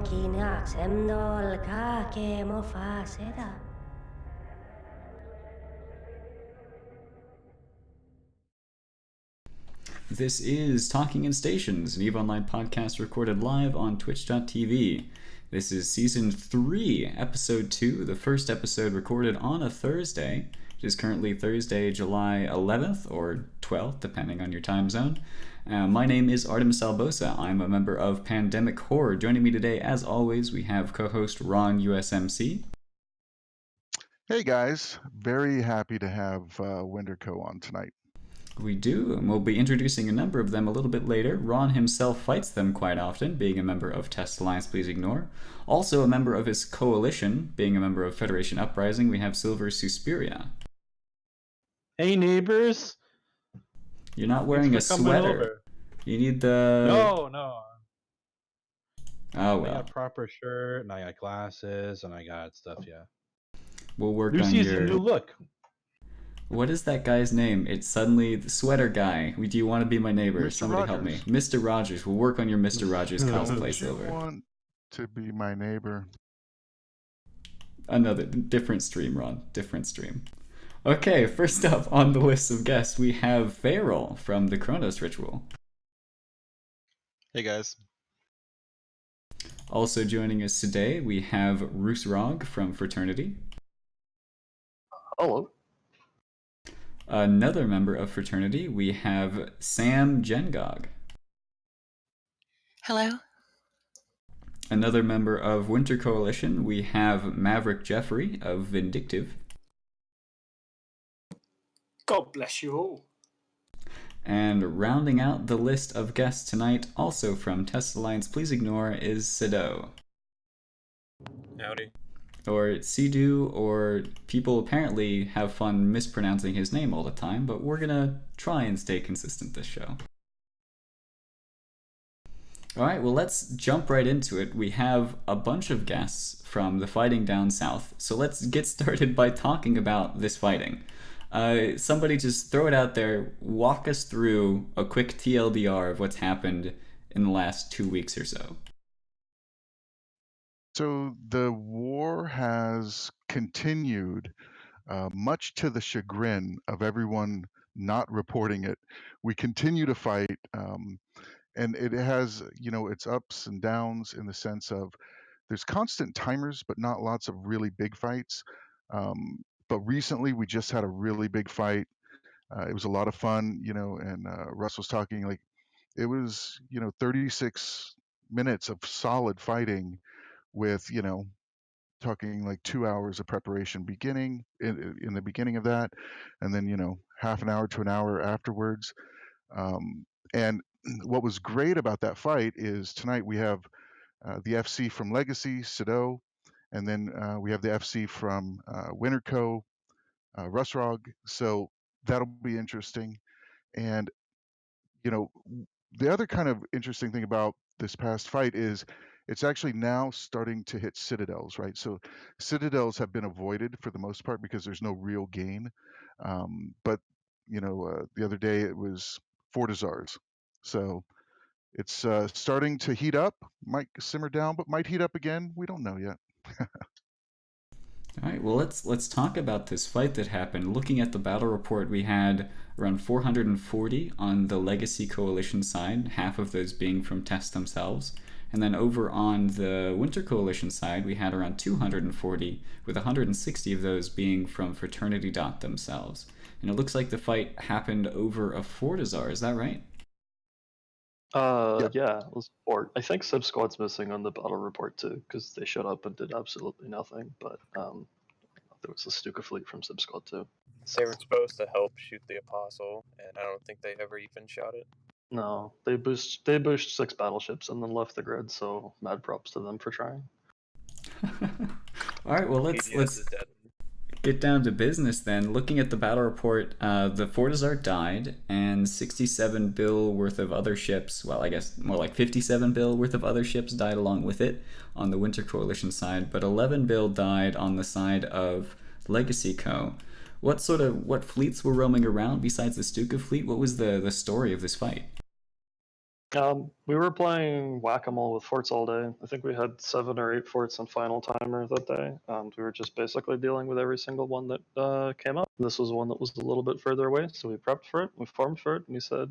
kina semdol ka ke mofa seda. This is Talking in Stations, an EVE Online podcast recorded live on twitch.tv. This is Season 3, Episode 2, the first episode recorded on a Thursday. It is currently Thursday, July 11th or 12th, depending on your time zone. My name is Artimus Albosa. I'm a member of Pandemic Horde. Joining me today, as always, we have co-host RonUSMC. Hey guys, very happy to have Winderco on tonight. We do, and we'll be introducing a number of them a little bit later. Ron himself fights them quite often, being a member of Test Alliance Please Ignore. Also a member of his coalition, being a member of Federation Uprising, we have Silver Suspiria. Hey neighbors! You're not wearing a sweater. Over. You need the... No. Oh, well. I got a proper shirt, and I got glasses, and I got stuff, yeah. We'll work new on season, your... new look. What is that guy's name? It's suddenly the sweater guy. Do you want to be my neighbor? Mr. Somebody Rogers. Help me. Mr. Rogers. We'll work on your Mr. Rogers cosplay, Don't you Silver. want to be my neighbor? Another different stream, Ron. Different stream. Okay, first up on the list of guests, we have Fayral from the Kronos Ritual. Hey guys. Also joining us today, we have Rusrog from Fraternity. Hello. Another member of Fraternity, we have Samm Gengod. Hello. Another member of Winter Coalition, we have Maverick Jeffery of Vindictive. God bless you all. And rounding out the list of guests tonight, also from Test Alliance Please Ignore, is Seddow. Howdy. Or Seddow, or people apparently have fun mispronouncing his name all the time, but we're gonna try and stay consistent this show. Alright, well let's jump right into it. We have a bunch of guests from the fighting down south, so let's get started by talking about this fighting. Somebody just throw it out there, walk us through a quick TLDR of what's happened in the last 2 weeks or so. So the war has continued, much to the chagrin of everyone not reporting it. We continue to fight, and it has, its ups and downs in the sense of there's constant timers, but not lots of really big fights. But recently we just had a really big fight. It was a lot of fun, and Russ was talking like it was, 36 minutes of solid fighting with, talking like 2 hours of preparation beginning in the beginning of that, and then, half an hour to an hour afterwards. And what was great about that fight is tonight we have the FC from Legacy, Seddow, and then we have the FC from Winterco, Rusrog. So that'll be interesting. And the other kind of interesting thing about this past fight is it's actually now starting to hit citadels, right? So citadels have been avoided for the most part because there's no real gain. But the other day it was Fortizars. So it's starting to heat up. Might simmer down, but might heat up again. We don't know yet. All right, well, let's talk about this fight that happened. Looking at the battle report, we had around 440 on the Legacy Coalition side, half of those being from Test themselves. And then over on the Winter Coalition side, we had around 240, with 160 of those being from Fraternity themselves. And it looks like the fight happened over a Fortizar, is that right? Yeah, it was Fort. I think Sub Squad's missing on the battle report too, because they showed up and did absolutely nothing. But there was a Stuka fleet from Sub Squad too. They were supposed to help shoot the Apostle, and I don't think they ever even shot it. No, they boosted 6 battleships and then left the grid. So mad props to them for trying. All right, well let's get down to business then. Looking at the battle report, the Fortizar died, and 67 bill worth of other ships, well I guess more like 57 bill worth of other ships died along with it on the Winter Coalition side, but 11 bill died on the side of Legacy Co. What fleets were roaming around besides the Stuka fleet? What was the story of this fight? We were playing whack-a-mole with forts all day. I think we had 7 or 8 forts on final timer that day, and we were just basically dealing with every single one that came up. This was one that was a little bit further away, so we prepped for it, we farmed for it, and we said,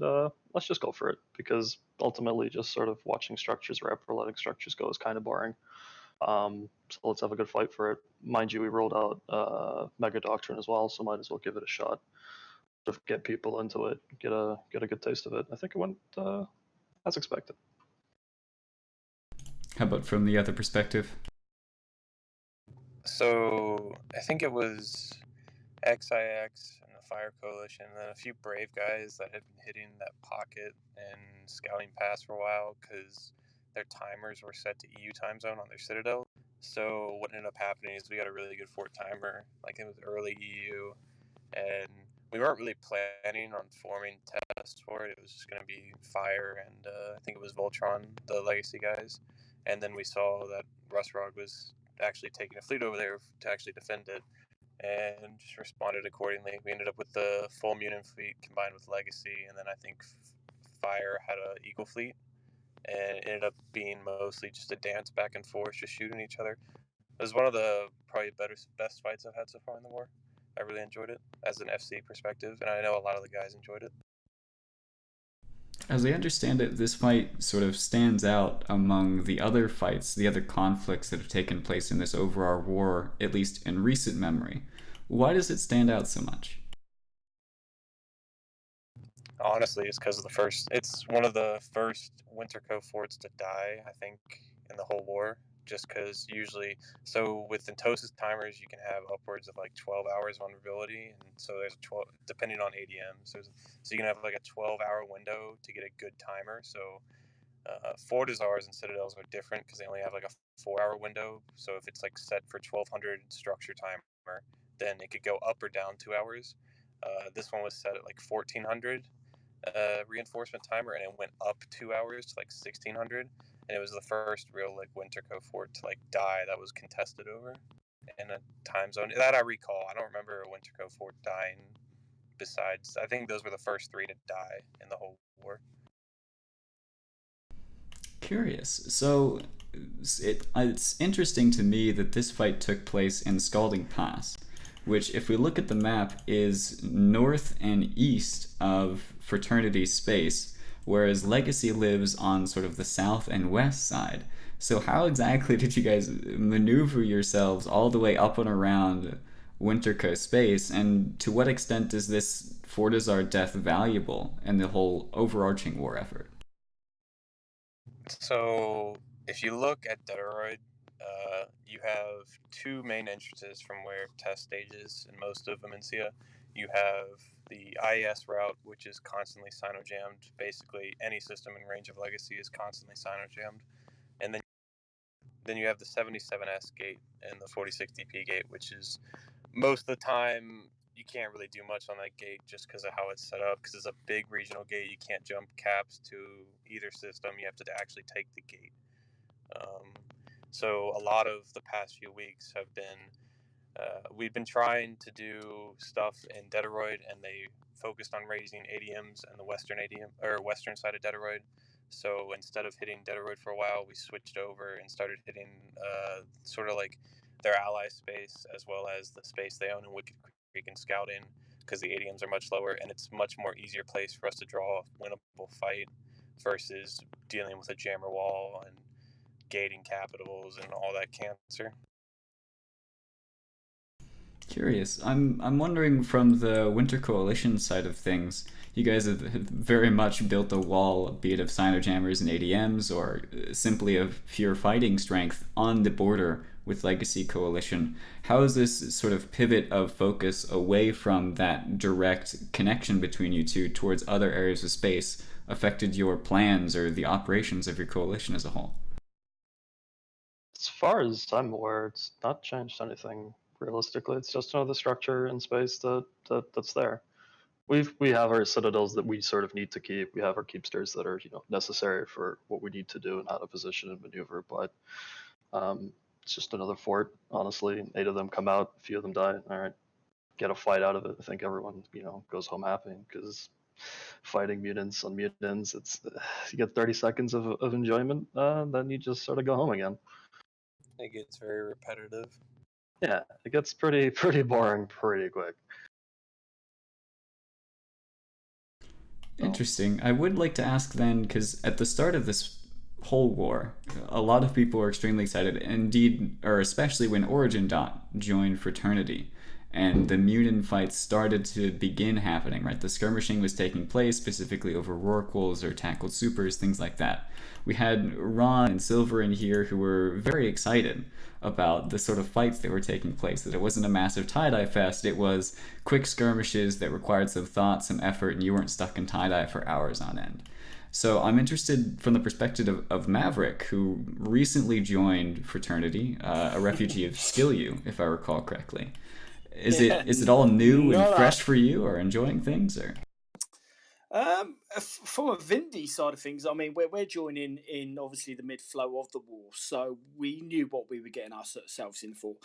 let's just go for it, because ultimately just sort of watching structures rep or letting structures go is kind of boring. So let's have a good fight for it. Mind you, we rolled out Mega Doctrine as well, so might as well give it a shot. Sort of get people into it, get a good taste of it. I think it went as expected. How about from the other perspective? So I think it was XIX and the Fire Coalition, and then a few brave guys that had been hitting that pocket and scouting pass for a while because their timers were set to EU time zone on their Citadel. So what ended up happening is we got a really good fort timer, like it was early EU, and we weren't really planning on forming tests for it. It was just going to be Fire and I think it was Voltron, the Legacy guys. And then we saw that Rusrog was actually taking a fleet over there to actually defend it, and just responded accordingly. We ended up with the full Munin fleet combined with Legacy, and then I think Fire had an Eagle fleet, and it ended up being mostly just a dance back and forth, just shooting each other. It was one of the probably best fights I've had so far in the war. I really enjoyed it as an FC perspective, and I know a lot of the guys enjoyed it. As I understand it, this fight sort of stands out among the other fights, the other conflicts that have taken place in this overall war, at least in recent memory. Why does it stand out so much? Honestly, it's because of it's one of the first Winter Cove forts to die, I think, in the whole war. Just because usually, so with Entosis timers, you can have upwards of like 12 hours vulnerability, and so there's 12, depending on ADM. So you can have like a 12-hour window to get a good timer. So Fortizars and Citadels are different because they only have like a 4-hour window. So if it's like set for 1200 structure timer, then it could go up or down 2 hours. This one was set at like 1400 reinforcement timer, and it went up 2 hours to like 1600, and it was the first real like Winter Cove fort to like die that was contested over in a time zone that I recall. I don't remember a Winter Cove fort dying. Besides, I think those were the first 3 to die in the whole war. Curious. So it's interesting to me that this fight took place in Scalding Pass, which, if we look at the map, is north and east of Fraternity space, whereas Legacy lives on sort of the south and west side. So how exactly did you guys maneuver yourselves all the way up and around Winterco space, and to what extent is this Fortizar death valuable in the whole overarching war effort? So if you look at Dedoroid, you have 2 main entrances from where test stages in most of Amencia. You have the IES route, which is constantly sino-jammed. Basically, any system in range of Legacy is constantly sino-jammed. And then you have the 77S gate and the 4060P gate, which is most of the time you can't really do much on that gate just because of how it's set up, because it's a big regional gate. You can't jump caps to either system. You have to actually take the gate. So a lot of the past few weeks have been we've been trying to do stuff in Dedoroid, and they focused on raising ADMs and the western ADM or western side of Dedoroid. So instead of hitting Dedoroid for a while, we switched over and started hitting sort of like their ally space as well as the space they own in Wicked Creek and Scouting, because the ADMs are much lower and it's much more easier place for us to draw a winnable fight versus dealing with a jammer wall and gating capitals and all that cancer. Curious. I'm wondering, from the Winter Coalition side of things, you guys have very much built a wall, be it of Sinojammers and ADMs, or simply of pure fighting strength on the border with Legacy Coalition. How has this sort of pivot of focus away from that direct connection between you two towards other areas of space affected your plans or the operations of your coalition as a whole? As far as I'm aware, it's not changed anything realistically. It's just another structure in space that's there. We have our citadels that we sort of need to keep. We have our keepsters that are necessary for what we need to do and how to position and maneuver. But it's just another fort. Honestly, 8 of them come out, a few of them die. All right, get a fight out of it. I think everyone goes home happy, because fighting mutants on mutants. It's you get 30 seconds of enjoyment, then you just sort of go home again. It gets very repetitive. Yeah, it gets pretty boring pretty quick. Interesting. I would like to ask then, because at the start of this whole war, a lot of people were extremely excited, indeed, or especially when Origin Dot joined Fraternity, and the mutant fights started to begin happening, right? The skirmishing was taking place, specifically over Rorquals or tackled supers, things like that. We had Ron and Silver in here who were very excited about the sort of fights that were taking place, that it wasn't a massive tie-dye fest, it was quick skirmishes that required some thought, some effort, and you weren't stuck in tie-dye for hours on end. So I'm interested from the perspective of Maverick, who recently joined Fraternity, a refugee of Skillu, if I recall correctly. Is it all new and fresh for you, or enjoying things, or? From a Vindy side of things, I mean, we're joining in obviously the mid flow of the war, so we knew what we were getting ourselves in for.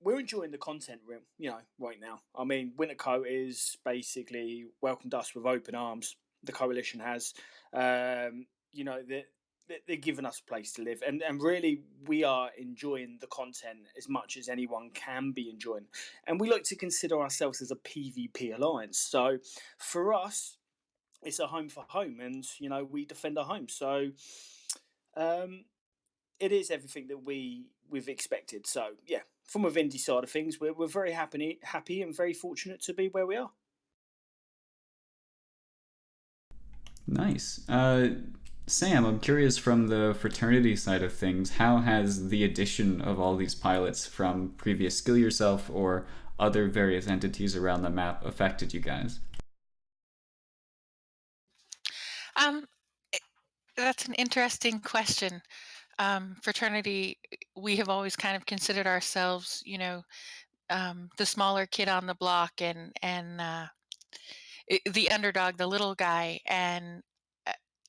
We're enjoying the content, right now. I mean, Wintercoat is basically welcomed us with open arms. The coalition has, they're giving us a place to live, and really we are enjoying the content as much as anyone can be enjoying, and we like to consider ourselves as a PvP alliance. So for us, it's a home for home, and we defend our home. So it is everything that we've expected. So yeah, from a Vindy side of things, we're very happy and very fortunate to be where we are. Nice. Sam, I'm curious from the Fraternity side of things, how has the addition of all these pilots from previous Skill Yourself or other various entities around the map affected you guys? That's an interesting question. Fraternity, we have always kind of considered ourselves, the smaller kid on the block and the underdog, the little guy. And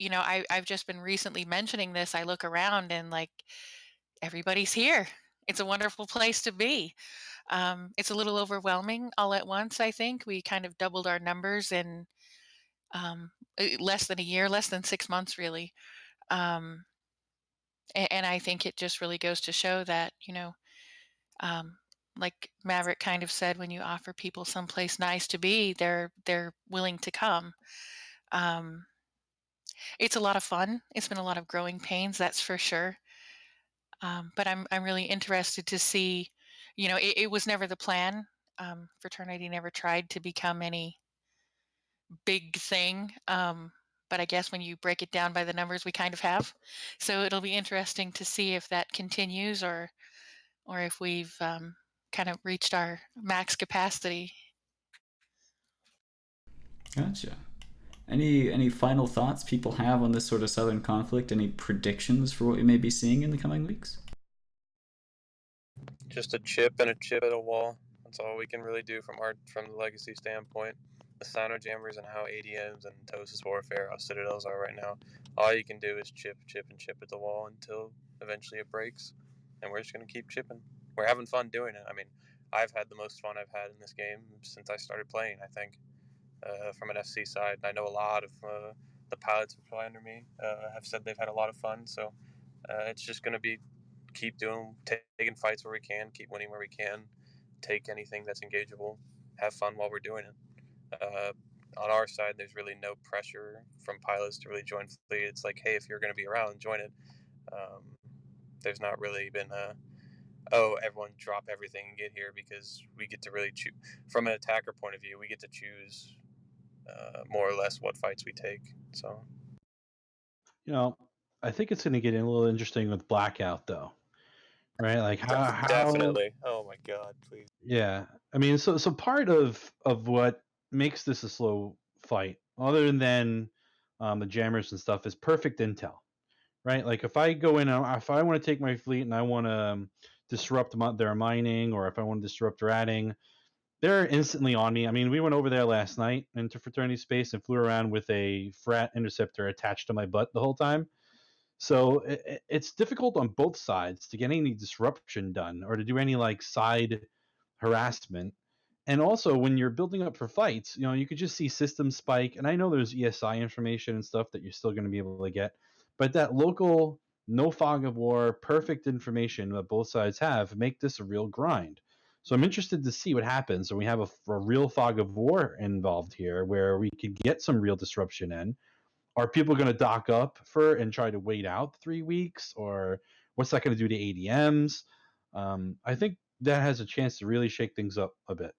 I've just been recently mentioning this. I look around and like everybody's here. It's a wonderful place to be. It's a little overwhelming all at once. I think we kind of doubled our numbers in less than a year, less than 6 months, really. And I think it just really goes to show that, like Maverick kind of said, when you offer people someplace nice to be, they're willing to come. It's a lot of fun. It's been a lot of growing pains, that's for sure. But I'm really interested to see, it was never the plan. Fraternity never tried to become any big thing. But I guess when you break it down by the numbers, we kind of have. So it'll be interesting to see if that continues or if we've kind of reached our max capacity. Gotcha. Any final thoughts people have on this sort of southern conflict? Any predictions for what we may be seeing in the coming weeks? Just a chip and a chip at a wall. That's all we can really do from the legacy standpoint. The Sino Jammers and how ADMs and Tosis Warfare, how Citadels are right now, all you can do is chip and chip at the wall until eventually it breaks. And we're just going to keep chipping. We're having fun doing it. I mean, I've had the most fun I've had in this game since I started playing, I think, from an FC side. I know a lot of the pilots who play under me have said they've had a lot of fun. So it's just going to be keep taking fights where we can, keep winning where we can, take anything that's engageable, have fun while we're doing it. On our side, there's really no pressure from pilots to really join fleet. It's like, hey, if you're going to be around, join it. There's not really been everyone drop everything and get here, because we get to really choose. From an attacker point of view, we get to choose more or less what fights we take. So, I think it's going to get a little interesting with blackout, though, right? Like how definitely. Oh my God, please. Yeah, I mean, so part of what makes this a slow fight, other than the jammers and stuff, is perfect intel, right? Like if I go in, if I want to take my fleet and I want to disrupt their mining, or if I want to disrupt ratting, they're instantly on me. I mean, we went over there last night into Fraternity space and flew around with a Frat interceptor attached to my butt the whole time. So it's difficult on both sides to get any disruption done or to do any like side harassment. And also, when you're building up for fights, you could just see system spike. And I know there's ESI information and stuff that you're still going to be able to get, but that local, no fog of war, perfect information that both sides have make this a real grind. So I'm interested to see what happens when we have a real fog of war involved here, where we could get some real disruption in. Are people going to dock up and try to wait out 3 weeks, or what's that going to do to ADMs? I think that has a chance to really shake things up a bit.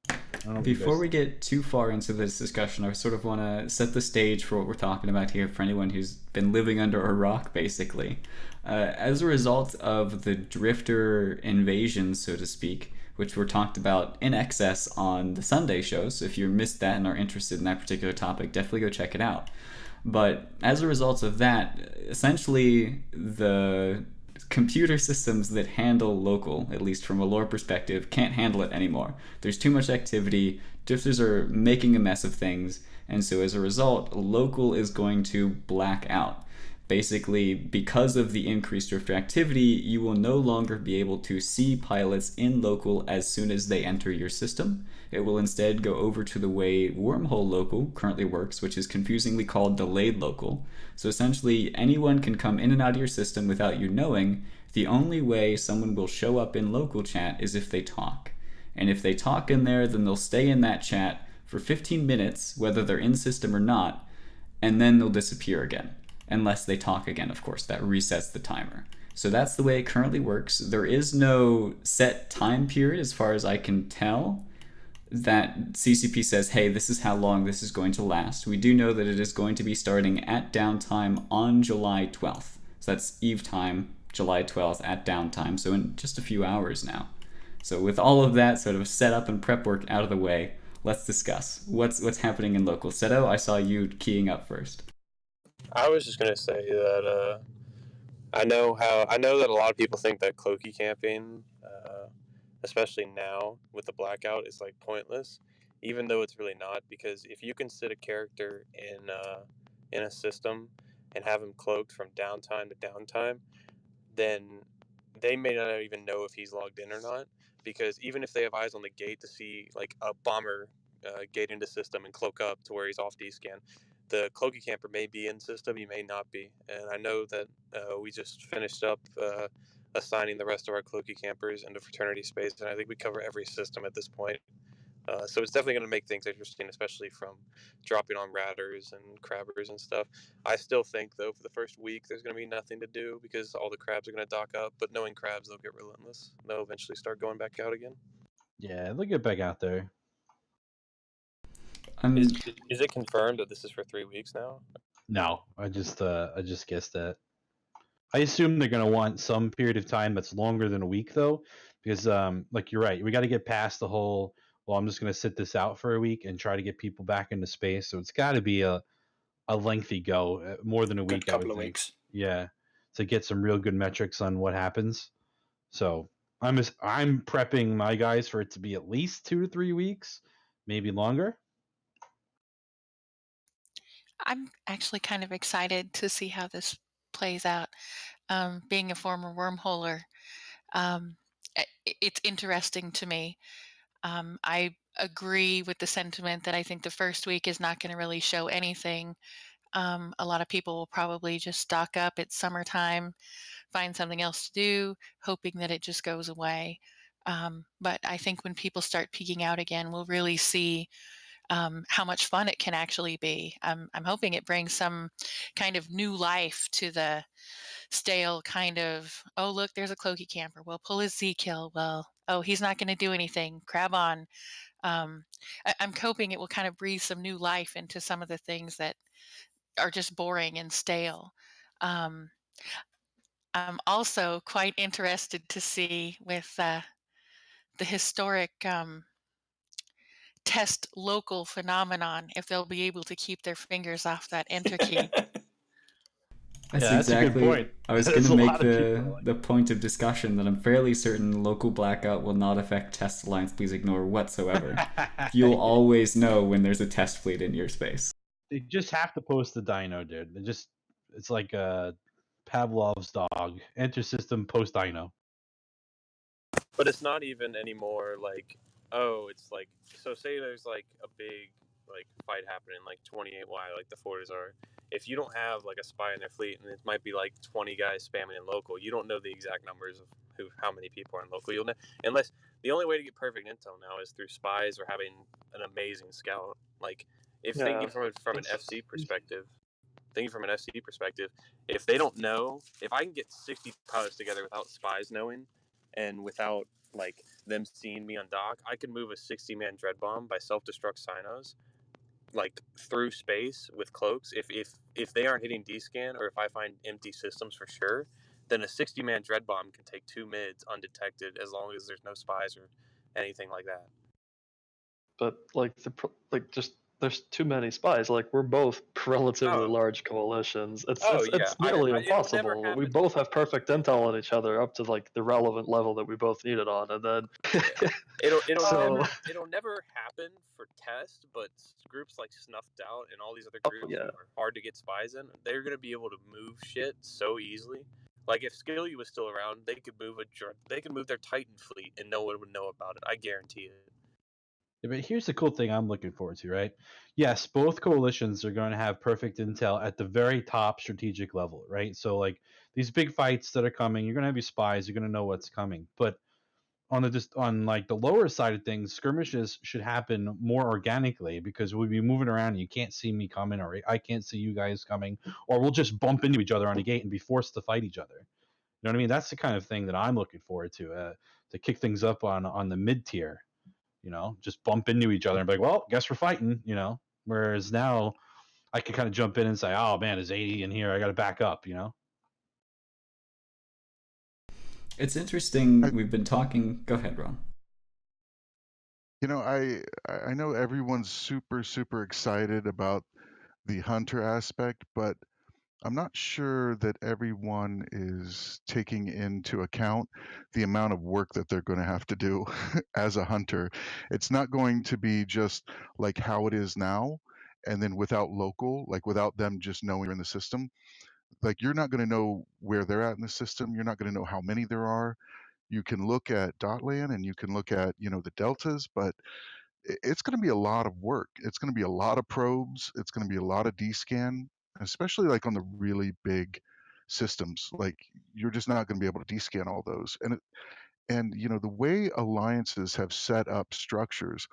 Before we get too far into this discussion, I sort of want to set the stage for what we're talking about here for anyone who's been living under a rock, basically. As a result of the Drifter invasion, so to speak, which were talked about in excess on the Sunday show, so if you missed that and are interested in that particular topic, definitely go check it out. But as a result of that, essentially the computer systems that handle local, at least from a lore perspective, can't handle it anymore. There's too much activity, drifters are making a mess of things, and so as a result, local is going to black out. Basically, because of the increased drifter activity, you will no longer be able to see pilots in local as soon as they enter your system. It will instead go over to the way wormhole local currently works, which is confusingly called delayed local. So essentially, anyone can come in and out of your system without you knowing. The only way someone will show up in local chat is if they talk. And if they talk in there, then they'll stay in that chat for 15 minutes, whether they're in system or not, and then they'll disappear again. Unless they talk again, of course, that resets the timer. So that's the way it currently works. There is no set time period, as far as I can tell, that CCP says, hey, this is how long this is going to last. We do know that it is going to be starting at downtime on July 12th. So that's Eve time, July 12th at downtime, so in just a few hours now. So with all of that sort of setup and prep work out of the way, let's discuss what's happening in local. Seddow, I saw you keying up first. I was just gonna say that I know that a lot of people think that cloaky camping, especially now with the blackout, is like pointless, even though it's really not. Because if you can sit a character in a system and have him cloaked from downtime to downtime, then they may not even know if he's logged in or not. Because even if they have eyes on the gate to see like a bomber gate into system and cloak up to where he's off D-scan, the cloaky camper may be in system, he may not be. And I know that we just finished up assigning the rest of our cloaky campers into fraternity space, and I think we cover every system at this point. So it's definitely going to make things interesting, especially from dropping on ratters and crabbers and stuff. I still think, though, for the first week, there's going to be nothing to do because all the crabs are going to dock up. But knowing crabs, they'll get relentless. They'll eventually start going back out again. Yeah, they'll get back out there. Is it confirmed that this is for 3 weeks now? No, I just guessed that. I assume they're going to want some period of time that's longer than a week, though, because like you're right, we got to get past the whole, well, I'm just going to sit this out for a week and try to get people back into space. So it's got to be a lengthy go, more than a week, I would couple of think. weeks. Yeah, to get some real good metrics on what happens. So I'm prepping my guys for it to be at least 2 to 3 weeks, maybe longer. I'm actually kind of excited to see how this plays out. Being a former wormholer, it's interesting to me. I agree with the sentiment that I think the first week is not going to really show anything. A lot of people will probably just stock up. It's summertime, find something else to do, hoping that it just goes away. But I think when people start peeking out again, we'll really see how much fun it can actually be. I'm hoping it brings some kind of new life to the stale kind of, oh, look, there's a cloaky camper. Well, pull his Z kill. Well, oh, he's not going to do anything. Crab on. I'm hoping it will kind of breathe some new life into some of the things that are just boring and stale. I'm also quite interested to see with the historic test local phenomenon if they'll be able to keep their fingers off that enter key. That's Yeah, that's a good exactly. point. I was There's going to a make lot of people like the point of discussion that I'm fairly certain local blackout will not affect test alliance. Please ignore whatsoever. You'll always know when there's a test fleet in your space. They just have to post the dino, dude. It's like Pavlov's dog. Enter system, post dino. But it's not even anymore like Oh, it's like, so say there's like a big like fight happening like 28Y, like the Forters are. If you don't have like a spy in their fleet, and it might be like 20 guys spamming in local, you don't know the exact numbers of how many people are in local. You'll know, unless the only way to get perfect intel now is through spies or having an amazing scout. Like, if thinking from an FC perspective, if they don't know, if I can get 60 pilots together without spies knowing, and without like them seeing me on dock, I could move a 60-man dread bomb by self-destruct Sinos like through space with cloaks. If they aren't hitting D-scan, or if I find empty systems for sure, then a 60-man dread bomb can take 2 mids undetected as long as there's no spies or anything like that. But like just there's too many spies. Like, we're both relatively large coalitions. It's nearly impossible. We both have perfect intel on each other up to like the relevant level that we both need it on, and then it'll never happen for test, but groups like Snuffed Out and all these other groups who are hard to get spies in, they're gonna be able to move shit so easily. Like, if Skilly was still around, they could move their Titan fleet and no one would know about it. I guarantee it. Yeah, but here's the cool thing I'm looking forward to, right? Yes, both coalitions are going to have perfect intel at the very top strategic level, right? So like these big fights that are coming, you're going to have your spies, you're going to know what's coming. But on like the lower side of things, skirmishes should happen more organically because we'll be moving around and you can't see me coming, or I can't see you guys coming, or we'll just bump into each other on a gate and be forced to fight each other. You know what I mean? That's the kind of thing that I'm looking forward to kick things up on the mid tier. You know, just bump into each other and be like, well, guess we're fighting, you know. Whereas now I can kind of jump in and say, oh man, there's 80 in here, I got to back up, you know. It's interesting. We've been talking. Go ahead, Ron. You know, I know everyone's super excited about the hunter aspect, but I'm not sure that everyone is taking into account the amount of work that they're going to have to do as a hunter. It's not going to be just like how it is now, and then without local, like without them just knowing you're in the system. Like, you're not going to know where they're at in the system. You're not going to know how many there are. You can look at Dotland and you can look at, the deltas, but it's going to be a lot of work. It's going to be a lot of probes. It's going to be a lot of D-scan, especially like on the really big systems. Like, you're just not going to be able to D-scan all those. And the way alliances have set up structures,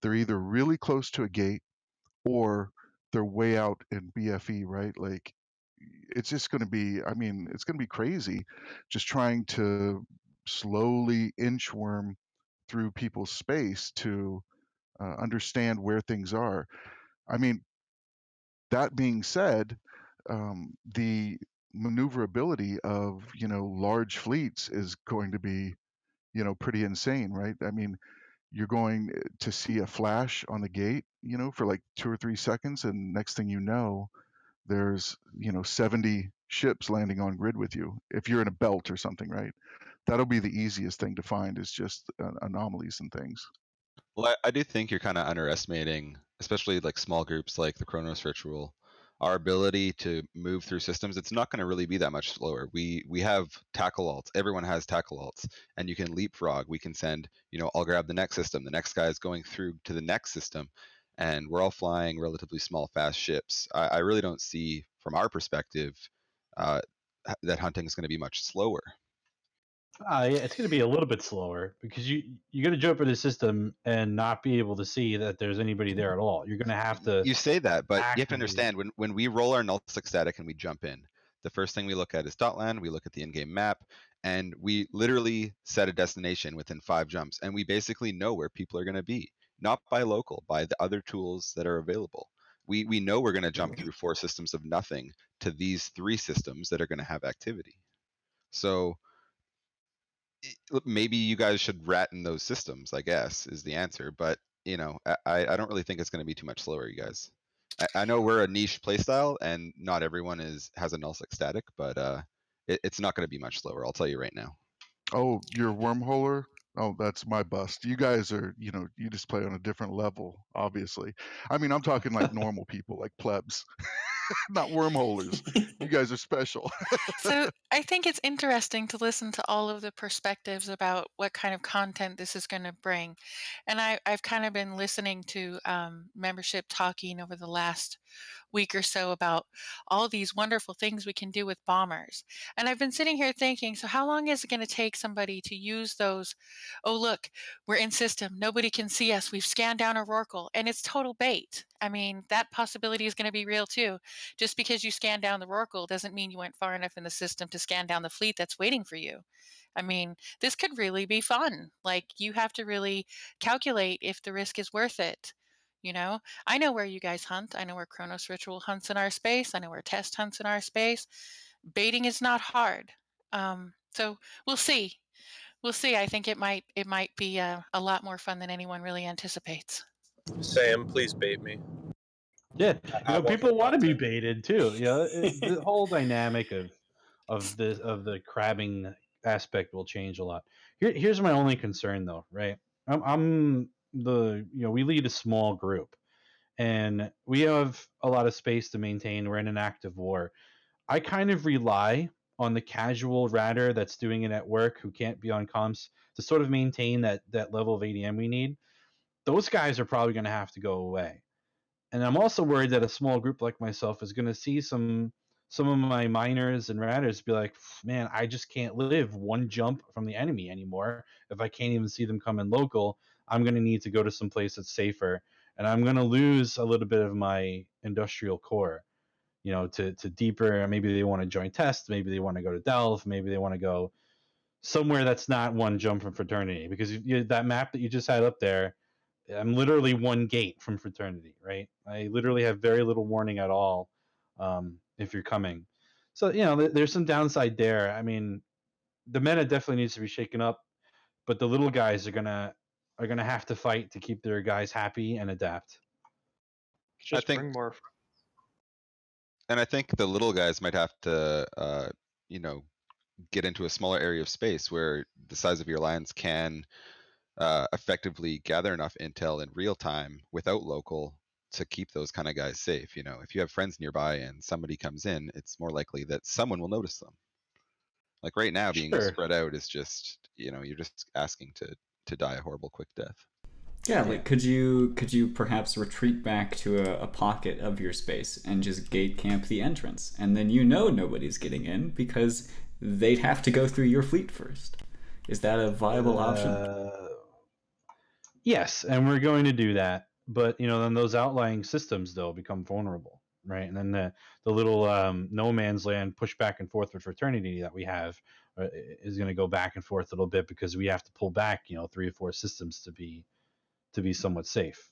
they're either really close to a gate or they're way out in BFE, right? Like, it's just going to be, I mean, it's going to be crazy just trying to slowly inchworm through people's space to understand where things are. I mean, that being said, the maneuverability of large fleets is going to be pretty insane, right? I mean, you're going to see a flash on the gate, for like 2 or 3 seconds, and next thing you know, there's 70 ships landing on grid with you. If you're in a belt or something, right? That'll be the easiest thing to find, is just anomalies and things. Well, I do think you're kind of underestimating, especially like small groups like the Kronos Ritual, our ability to move through systems. It's not going to really be that much slower. We have tackle alts. Everyone has tackle alts, and you can leapfrog. We can send, I'll grab the next system. The next guy is going through to the next system, and we're all flying relatively small, fast ships. I really don't see, from our perspective, that hunting is going to be much slower. Yeah, it's going to be a little bit slower because you're going to jump in the system and not be able to see that there's anybody there at all. You're going to have to. You say that, but you have to understand, when we roll our null-sec static and we jump in, the first thing we look at is Dotland, we look at the in-game map, and we literally set a destination within 5 jumps, and we basically know where people are going to be, not by local, by the other tools that are available. We know we're going to jump through 4 systems of nothing to these 3 systems that are going to have activity. So maybe you guys should rat in those systems, I guess, is the answer. But, I don't really think it's going to be too much slower, you guys. I know we're a niche playstyle and not everyone has a null-sec static, but it's not going to be much slower. I'll tell you right now. Oh, you're a wormholer? Oh, that's my bust. You guys are, you just play on a different level, obviously. I mean, I'm talking like normal people, like plebs. not wormholers. You guys are special. So I think it's interesting to listen to all of the perspectives about what kind of content this is going to bring. And I've kind of been listening to membership talking over the last week or so about all these wonderful things we can do with bombers. And I've been sitting here thinking, so how long is it going to take somebody to use those? Oh, look, we're in system. Nobody can see us. We've scanned down a Rorqual, and it's total bait. I mean, that possibility is going to be real too. Just because you scan down the Rorqual doesn't mean you went far enough in the system to scan down the fleet that's waiting for you. I mean, this could really be fun. Like, you have to really calculate if the risk is worth it. You know, I know where you guys hunt. I know where Kronos Ritual hunts in our space. I know where Test hunts in our space. Baiting is not hard. So we'll see. We'll see. I think it might be a lot more fun than anyone really anticipates. Sam, please bait me. Yeah, I want people your want to be content. baited too. The whole dynamic of the crabbing aspect will change a lot. Here's my only concern though, right? I'm the we lead a small group, and we have a lot of space to maintain. We're in an active war. I kind of rely on the casual ratter that's doing it at work who can't be on comms to sort of maintain that level of ADM we need. Those guys are probably going to have to go away. And I'm also worried that a small group like myself is going to see some of my miners and ratters be like, man, I just can't live one jump from the enemy anymore. If I can't even see them come in local, I'm going to need to go to some place that's safer, and I'm going to lose a little bit of my industrial core, to deeper. Maybe they want to join Test, maybe they want to go to Delve, maybe they want to go somewhere that's not one jump from Fraternity, because that map that you just had up there, I'm literally one gate from Fraternity, right? I literally have very little warning at all if you're coming. So there's some downside there. I mean, the meta definitely needs to be shaken up, but the little guys are gonna have to fight to keep their guys happy and adapt. Just think- bring more. And I think the little guys might have to, get into a smaller area of space where the size of your alliance can effectively gather enough intel in real time without local to keep those kind of guys safe. If you have friends nearby and somebody comes in, it's more likely that someone will notice them. Like right now, being Sure. spread out is just, you're just asking to die a horrible quick death. Yeah, like could you perhaps retreat back to a pocket of your space and just gate camp the entrance, and then nobody's getting in because they'd have to go through your fleet first. Is that a viable option? Yes, and we're going to do that. But then those outlying systems though become vulnerable, right? And then the little no man's land push back and forth with Fraternity that we have is going to go back and forth a little bit because we have to pull back 3 or 4 systems to be somewhat safe.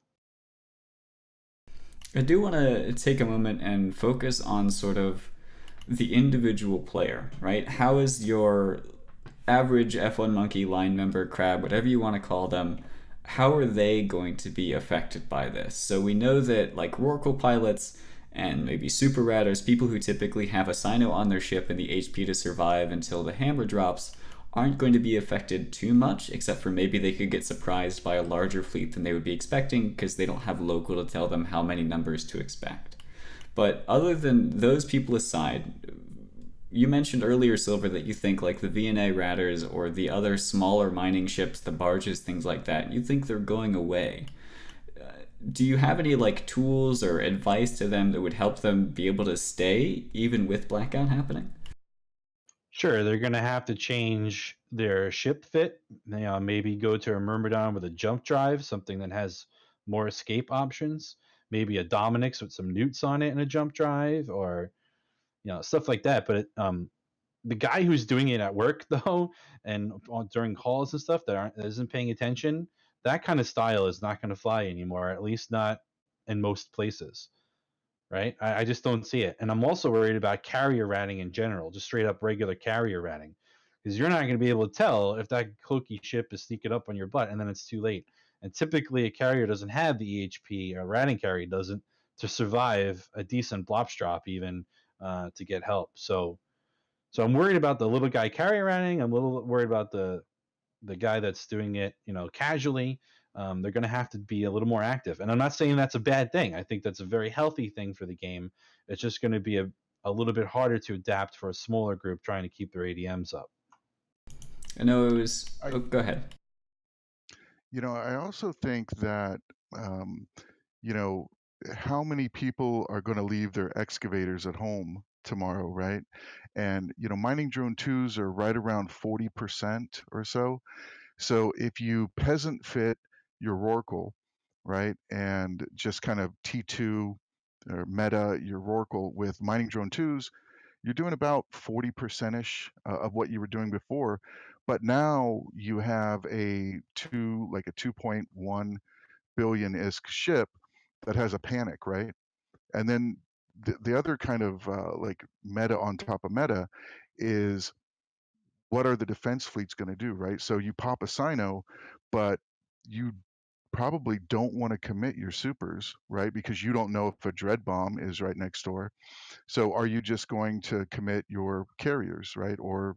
I do want to take a moment and focus on sort of the individual player, right? How is your average F1 monkey, line member, crab, whatever you want to call them, how are they going to be affected by this? So we know that like Rorqual pilots and maybe super ratters, people who typically have a Sino on their ship and the HP to survive until the hammer drops, aren't going to be affected too much, except for maybe they could get surprised by a larger fleet than they would be expecting because they don't have local to tell them how many numbers to expect. But other than those people aside, you mentioned earlier, Silver, that you think like the VNA ratters or the other smaller mining ships, the barges, things like that, you think they're going away. Do you have any like tools or advice to them that would help them be able to stay even with blackout happening? Sure, they're going to have to change their ship fit. Maybe go to a Myrmidon with a jump drive, something that has more escape options. Maybe a Dominix with some newts on it and a jump drive, or stuff like that. But the guy who's doing it at work though, and during calls and stuff that isn't paying attention, that kind of style is not going to fly anymore. At least not in most places. Right? I just don't see it. And I'm also worried about carrier ratting in general, just straight up regular carrier ratting. Because you're not going to be able to tell if that cloaky ship is sneaking up on your butt and then it's too late. And typically a carrier doesn't have the EHP, a ratting carrier doesn't, to survive a decent blops drop even to get help. So I'm worried about the little guy carrier ratting. I'm a little worried about the guy that's doing it, casually. they're going to have to be a little more active. And I'm not saying that's a bad thing. I think that's a very healthy thing for the game. It's just going to be a little bit harder to adapt for a smaller group trying to keep their ADMs up. I know it was. Oh, go ahead. I also think that, how many people are going to leave their excavators at home tomorrow, right? And, mining drone 2s are right around 40% or so. So if you peasant fit your Rorqual, right, and just kind of T2 or meta your Rorqual with mining drone 2s, you're doing about 40%ish of what you were doing before. But now you have a 2.1 billion isk ship that has a panic, right? And then the other kind of meta on top of meta is, what are the defense fleets going to do, right? So you pop a Sino, but you probably don't want to commit your supers, right? Because you don't know if a dread bomb is right next door. So are you just going to commit your carriers, right? Or,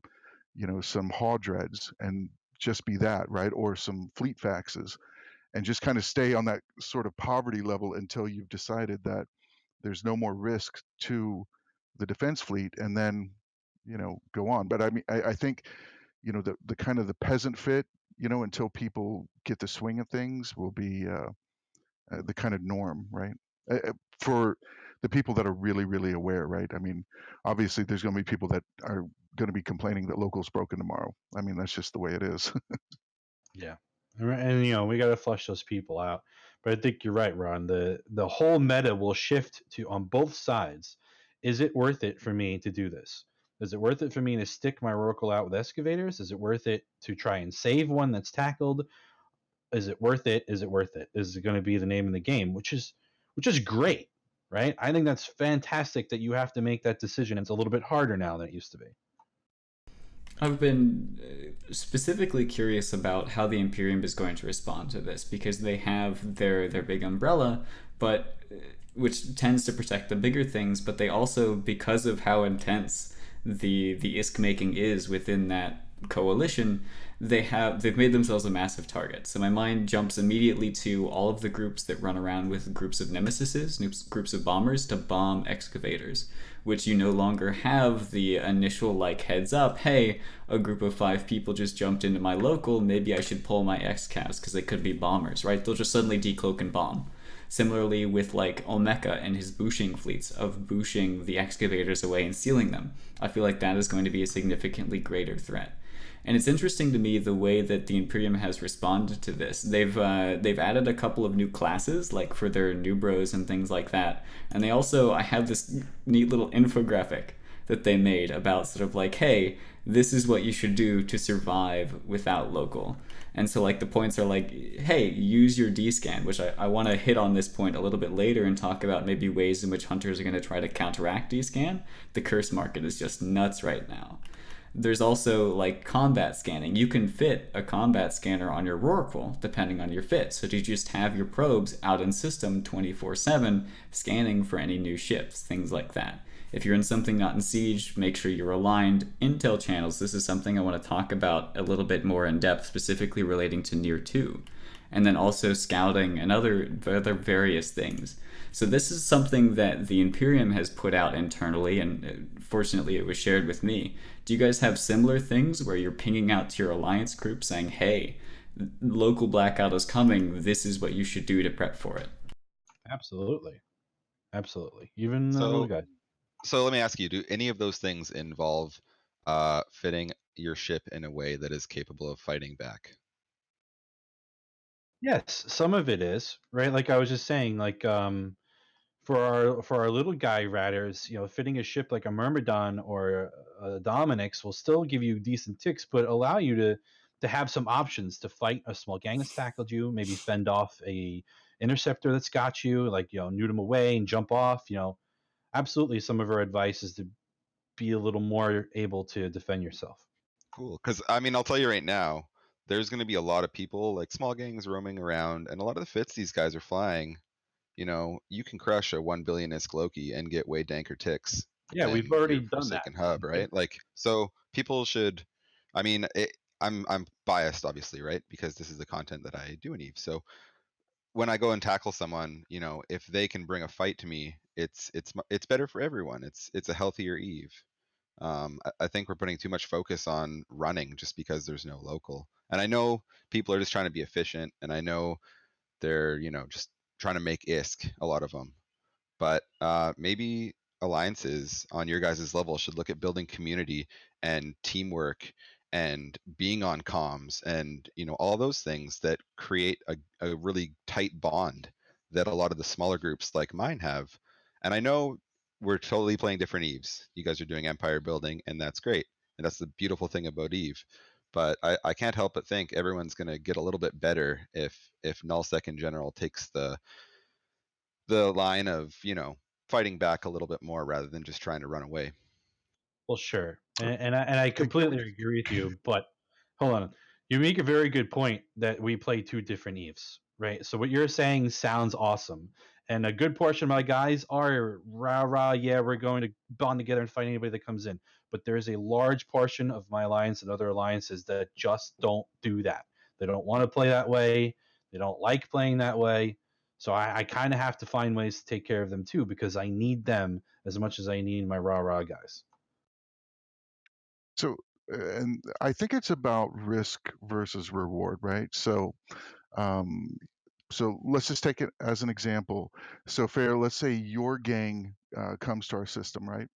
some Haw dreads and just be that, right? Or some fleet faxes and just kind of stay on that sort of poverty level until you've decided that there's no more risk to the defense fleet, and then, go on. But I mean, I think, the kind of the peasant fit, until people get the swing of things, will be the kind of norm, right? For the people that are really, really aware, right? I mean, obviously, there's going to be people that are going to be complaining that local's broken tomorrow. I mean, that's just the way it is. Yeah, and we got to flush those people out. But I think you're right, Ron. The whole meta will shift to on both sides. Is it worth it for me to do this? Is it worth it for me to stick my Rorqual out with excavators? Is it worth it to try and save one that's tackled? Is it worth it? Is it worth it? Is it going to be the name of the game? Which is great, right? I think that's fantastic that you have to make that decision. It's a little bit harder now than it used to be. I've been specifically curious about how the Imperium is going to respond to this, because they have their big umbrella, but which tends to protect the bigger things, but they also, because of how intense the ISK making is within that coalition, they've made themselves a massive target. So my mind jumps immediately to all of the groups that run around with groups of nemesises, groups of bombers to bomb excavators, which you no longer have the initial heads up, hey, a group of 5 people just jumped into my local, maybe I should pull my XCAVs because they could be bombers, right? They'll just suddenly decloak and bomb. Similarly with Mecha and his bushing fleets of bushing the excavators away and sealing them. I feel like that is going to be a significantly greater threat. And it's interesting to me the way that the Imperium has responded to this. They've added a couple of new classes, for their new bros and things like that. And they also, I have this neat little infographic that they made about sort of hey, this is what you should do to survive without local. And so the points are hey, use your D-scan, which I want to hit on this point a little bit later and talk about maybe ways in which hunters are going to try to counteract D-scan. The curse market is just nuts right now. There's also combat scanning. You can fit a combat scanner on your Rorqual depending on your fit. So you just have your probes out in system 24/7 scanning for any new ships, things like that. If you're in something not in siege, make sure you're aligned. Intel channels, this is something I want to talk about a little bit more in depth, specifically relating to Nier 2. And then also scouting and other various things. So this is something that the Imperium has put out internally, and fortunately it was shared with me. Do you guys have similar things where you're pinging out to your alliance group saying, hey, local blackout is coming, this is what you should do to prep for it? Absolutely. Even the little guy. So let me ask you, do any of those things involve fitting your ship in a way that is capable of fighting back? Yes, some of it is, right? Like I was just saying, for our little guy ratters, fitting a ship like a Myrmidon or a Dominix will still give you decent ticks, but allow you to have some options to fight a small gang that's tackled you, maybe fend off a interceptor that's got you, nude them away and jump off. Absolutely, some of our advice is to be a little more able to defend yourself. Cool, because I'll tell you right now, there's going to be a lot of people, small gangs roaming around, and a lot of the fits these guys are flying. You can crush a 1 billion isk Loki and get way danker ticks. Yeah, we've already done that. Hub, right? So people should, I'm biased, obviously, right? Because this is the content that I do in Eve. So when I go and tackle someone, you know, if they can bring a fight to me, it's better for everyone. It's a healthier Eve. I think we're putting too much focus on running just because there's no local. And I know people are just trying to be efficient, and I know they're, you know, just trying to make ISK, a lot of them. But maybe alliances on your guys' level should look at building community and teamwork and being on comms and, you know, all those things that create a really tight bond that a lot of the smaller groups like mine have. And I know we're totally playing different Eves. You guys are doing empire building, and that's great. And that's the beautiful thing about Eve. But I can't help but think everyone's going to get a little bit better if null-sec in general takes the line of, you know, fighting back a little bit more rather than just trying to run away. Well, sure, and I Hey, can completely agree with you. But hold on, you make a very good point that we play two different Eves, right? So what you're saying sounds awesome, and a good portion of my guys are rah rah, yeah, we're going to bond together and fight anybody that comes in. But there is a large portion of my alliance and other alliances that just don't do that. They don't want to play that way. They don't like playing that way. So I kind of have to find ways to take care of them too, because I need them as much as I need my rah rah guys. So, and I think it's about risk versus reward, right? Um, so let's just take it as an example. So, Fair, let's say your gang comes to our system, right?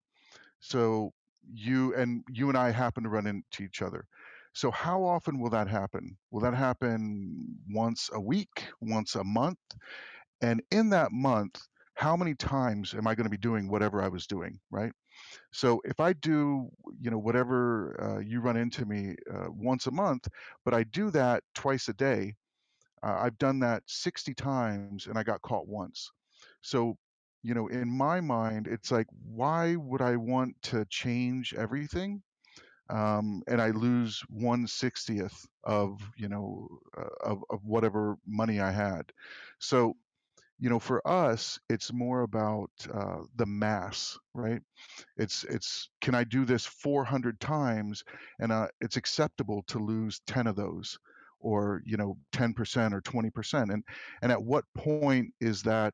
So you and I happen to run into each other. So how often will that happen? Will that happen once a week, once a month? And in that month, how many times am I going to be doing whatever I was doing, right? So if I do, you know, whatever you run into me once a month, but I do that twice a day, I've done that 60 times and I got caught once. So, you know, in my mind, it's like, why would I want to change everything? And I lose 1/60th of, you know, of whatever money I had. So, you know, for us, it's more about the mass, right? It's can I do this 400 times, and it's acceptable to lose 10 of those, or you know, 10% or 20%, and at what point is that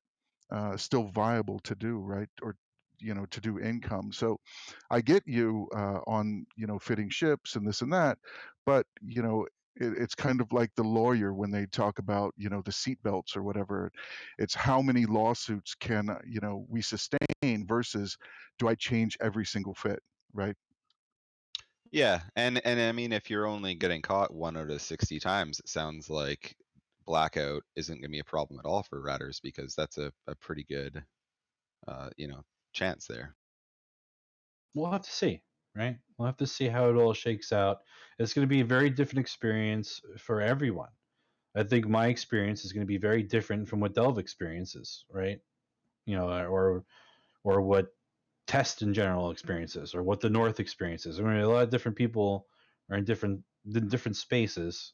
still viable to do, right? Or you know, to do income. So I get you on, you know, fitting ships and this and that, but you know, it's kind of like the lawyer when they talk about, you know, the seat belts or whatever. It's how many lawsuits can you know, we sustain versus do I change every single fit, right? Yeah, and I mean, if you're only getting caught 1 out of 60 times, it sounds like blackout isn't going to be a problem at all for ratters, because that's a pretty good, you know, chance there. We'll have to see, right? We'll have to see how it all shakes out. It's going to be a very different experience for everyone. I think my experience is going to be very different from what Delve experiences, right? You know, or what Test in general experiences, or what the North experiences. I mean, a lot of different people are in different spaces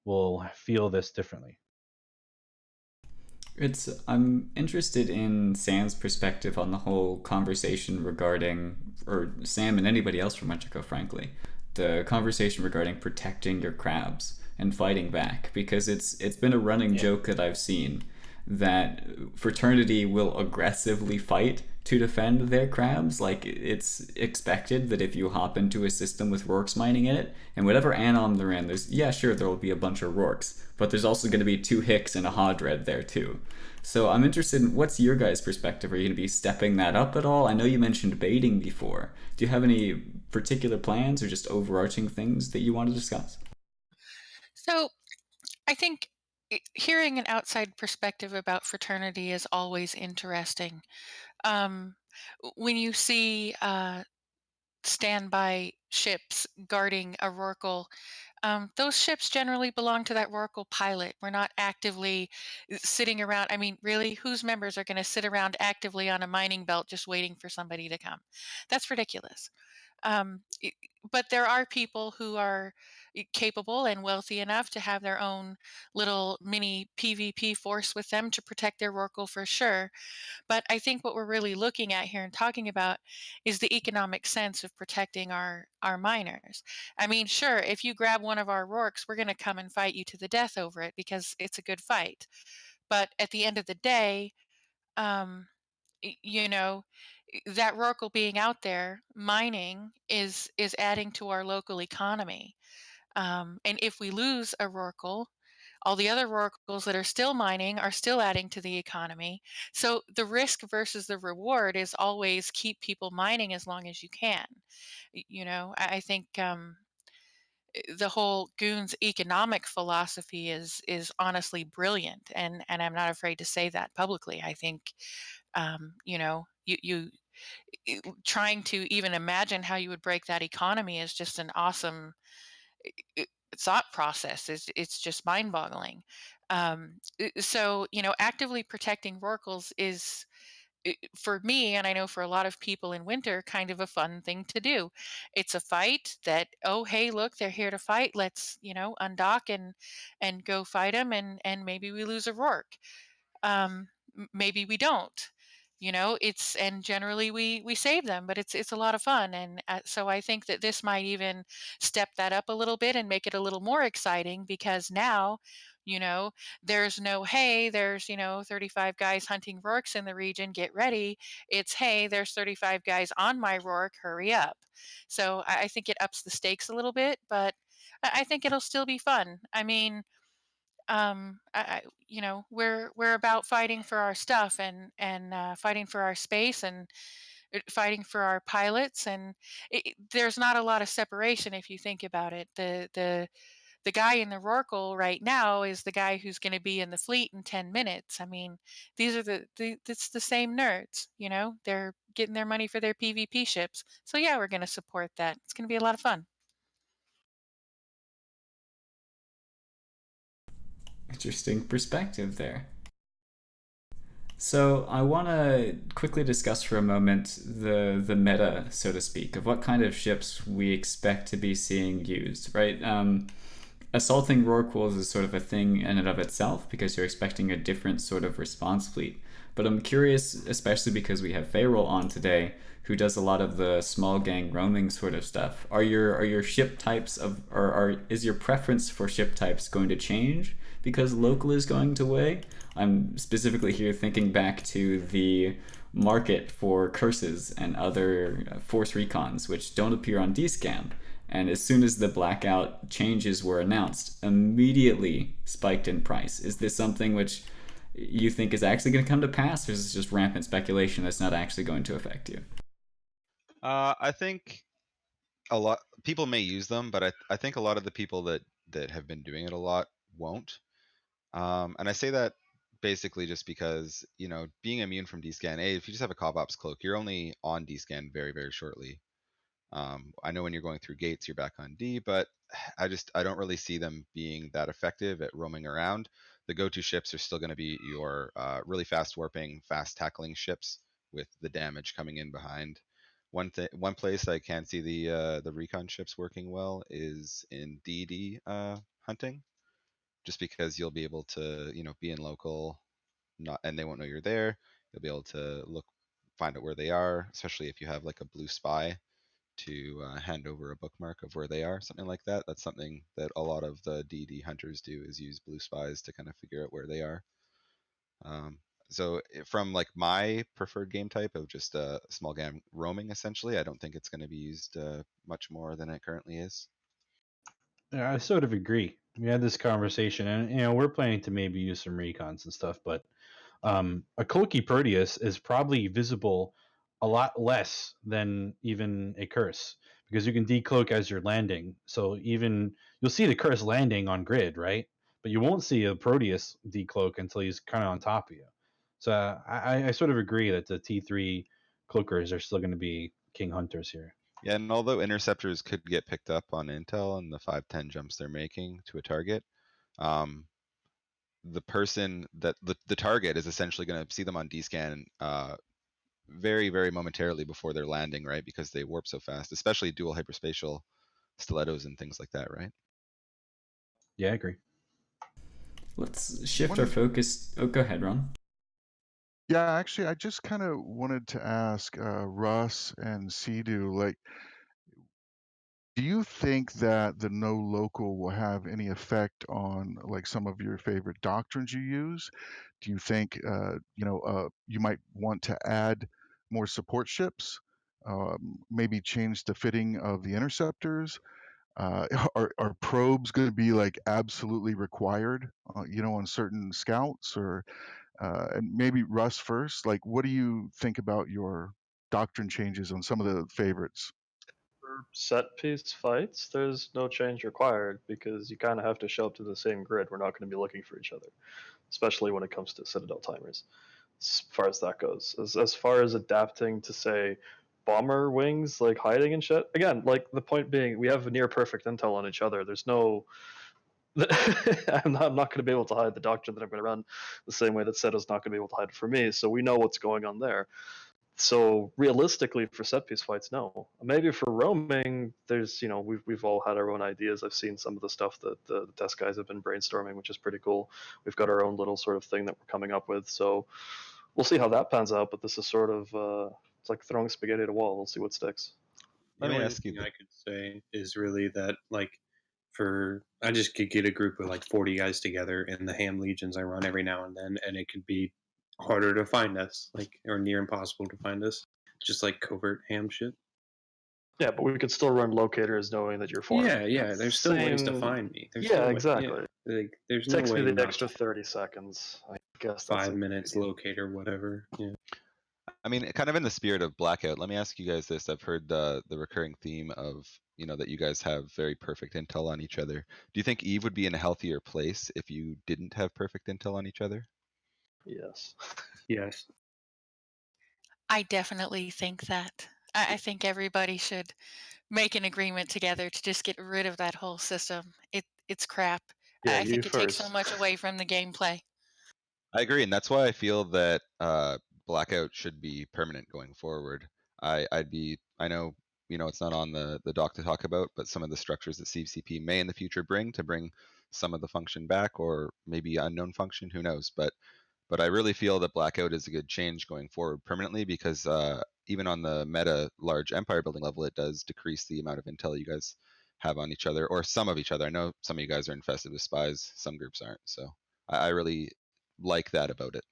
will feel this differently. I'm interested in Sam's perspective on the whole conversation regarding, or Sam and anybody else from Mecha, frankly, the conversation regarding protecting your crabs and fighting back, because it's been a running joke that I've seen that Fraternity will aggressively fight to defend their crabs. Like, it's expected that if you hop into a system with Rorks mining in it, and whatever anom they're in, yeah, sure, there will be a bunch of Rorks, but there's also going to be 2 Hicks and a Hodred there too. So I'm interested in, what's your guys' perspective? Are you going to be stepping that up at all? I know you mentioned baiting before. Do you have any particular plans or just overarching things that you want to discuss? So I think hearing an outside perspective about Fraternity is always interesting. When you see standby ships guarding a Rorqual, those ships generally belong to that Rorqual pilot. We're not actively sitting around. I mean, really, whose members are going to sit around actively on a mining belt just waiting for somebody to come? That's ridiculous. But there are people who are capable and wealthy enough to have their own little mini PvP force with them to protect their Rorqual for sure. But I think what we're really looking at here and talking about is the economic sense of protecting our miners. I mean, sure, if you grab one of our Rorks, we're going to come and fight you to the death over it because it's a good fight. But at the end of the day, um, you know, that Rorqual being out there mining is adding to our local economy. And if we lose a Rorqual, all the other Rorquals that are still mining are still adding to the economy. So the risk versus the reward is always keep people mining as long as you can. I think the whole Goon's economic philosophy is honestly brilliant, and I'm not afraid to say that publicly. I think you trying to even imagine how you would break that economy is just an awesome thought process. It's just mind-boggling. So actively protecting Rorquals is for me, and I know for a lot of people in winter, kind of a fun thing to do. It's a fight that, oh hey, look, they're here to fight. Let's undock and go fight them, and maybe we lose a Rourke. Maybe we don't. It's and generally we save them, but it's a lot of fun, and so I think that this might even step that up a little bit and make it a little more exciting because now, you know, there's no hey, there's 35 guys hunting Rourks in the region, get ready. It's hey, there's 35 guys on my Rourke, hurry up. So I think it ups the stakes a little bit, but I think it'll still be fun. I mean, we're about fighting for our stuff and fighting for our space and fighting for our pilots, and there's not a lot of separation if you think about it. The guy in the Rorqual right now is the guy who's going to be in the fleet in 10 minutes. I mean, these are it's the same nerds, they're getting their money for their PvP ships. So yeah, we're going to support that. It's going to be a lot of fun. Interesting perspective there. So I want to quickly discuss for a moment the meta, so to speak, of what kind of ships we expect to be seeing used, right? Assaulting Rorquals is sort of a thing in and of itself because you're expecting a different sort of response fleet. But I'm curious, especially because we have Fayral on today, who does a lot of the small gang roaming sort of stuff. Are your ship types is your preference for ship types going to change because local is going to away? I'm specifically here thinking back to the market for curses and other force recons, which don't appear on DSCAM. And as soon as the blackout changes were announced, immediately spiked in price. Is this something which you think is actually going to come to pass, or is this just rampant speculation that's not actually going to affect you? I think a lot people may use them, but I think a lot of the people that have been doing it a lot won't. And I say that basically just because, being immune from DScan, if you just have a Cop Ops cloak, you're only on DScan very, very shortly. I know when you're going through gates, you're back on D, but I don't really see them being that effective at roaming around. The go-to ships are still going to be your really fast warping, fast tackling ships with the damage coming in behind. One place I can see the recon ships working well is in DD hunting, just because you'll be able to be in local, and they won't know you're there. You'll be able to find out where they are, especially if you have like a blue spy to hand over a bookmark of where they are, something like that. That's something that a lot of the DD hunters do, is use blue spies to kind of figure out where they are. So from like my preferred game type of just a small game roaming, essentially, I don't think it's going to be used much more than it currently is. Yeah, I sort of agree. We had this conversation, and we're planning to maybe use some recons and stuff, but a Cloaky Proteus is probably visible a lot less than even a curse because you can decloak as you're landing. So even you'll see the curse landing on grid, right? But you won't see a Proteus decloak until he's kind of on top of you. So I sort of agree that the T3 cloakers are still going to be king hunters here. Yeah, and although interceptors could get picked up on intel and the 5-10 jumps they're making to a target, the person that the target is essentially going to see them on DScan very, very momentarily before they're landing, right? Because they warp so fast, especially dual hyperspatial stilettos and things like that, right? Yeah, I agree. Let's shift our Wonder- focus. Oh, go ahead, Ron. Yeah, actually, I just kind of wanted to ask Russ and Seddow, like, do you think that the no local will have any effect on like some of your favorite doctrines you use? Do you think you might want to add more support ships? Maybe change the fitting of the interceptors? Are probes going to be like absolutely required, on certain scouts? Or and maybe Russ first. Like, what do you think about your doctrine changes on some of the favorites? For set piece fights, there's no change required because you kind of have to show up to the same grid. We're not going to be looking for each other, especially when it comes to Citadel timers, as far as that goes. As far as adapting to, say, bomber wings, like hiding and shit, again, like the point being, we have near perfect intel on each other. There's no. I'm not going to be able to hide the doctrine that I'm going to run the same way that Seddow's not going to be able to hide it for me. So we know what's going on there. So realistically, for set piece fights, no. Maybe for roaming, there's we've all had our own ideas. I've seen some of the stuff that the test guys have been brainstorming, which is pretty cool. We've got our own little sort of thing that we're coming up with. So we'll see how that pans out. But this is sort of it's like throwing spaghetti at a wall. We'll see what sticks. Let The me only ask you. thing I could say is really that I just could get a group of like 40 guys together in the ham legions I run every now and then, and it could be harder to find us, or near impossible to find us, just like covert ham shit. Yeah, but we could still run locators knowing that you're foreign. Yeah. There's still ways to find me. Exactly. There's It takes no way me the not extra to. 30 seconds. I guess that's 5 minutes locator, whatever. Yeah. I mean, kind of in the spirit of blackout, let me ask you guys this. I've heard the recurring theme of, that you guys have very perfect intel on each other. Do you think Eve would be in a healthier place if you didn't have perfect intel on each other? Yes. Yes. I definitely think that. I think everybody should make an agreement together to just get rid of that whole system. It's crap. Yeah, I you think it takes so first. much away from the gameplay. I agree, and that's why I feel that blackout should be permanent going forward. I know, it's not on the doc to talk about, but some of the structures that CCP may in the future bring some of the function back, or maybe unknown function, who knows? But I really feel that blackout is a good change going forward permanently, because even on the meta large empire building level, it does decrease the amount of intel you guys have on each other, or some of each other. I know some of you guys are infested with spies, some groups aren't. So I really like that about it.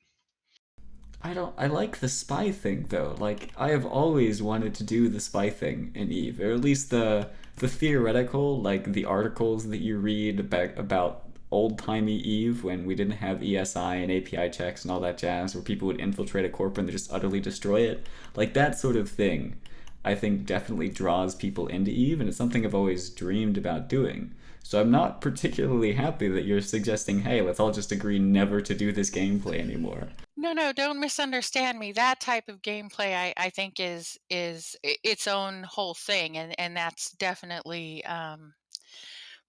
I like the spy thing though. Like, I have always wanted to do the spy thing in Eve, or at least the theoretical, like the articles that you read about old-timey Eve when we didn't have ESI and API checks and all that jazz, where people would infiltrate a corp and just utterly destroy it. Like, that sort of thing, I think definitely draws people into Eve, and it's something I've always dreamed about doing. So I'm not particularly happy that you're suggesting, hey, let's all just agree never to do this gameplay anymore. No, don't misunderstand me. That type of gameplay, I think, is its own whole thing, and that's definitely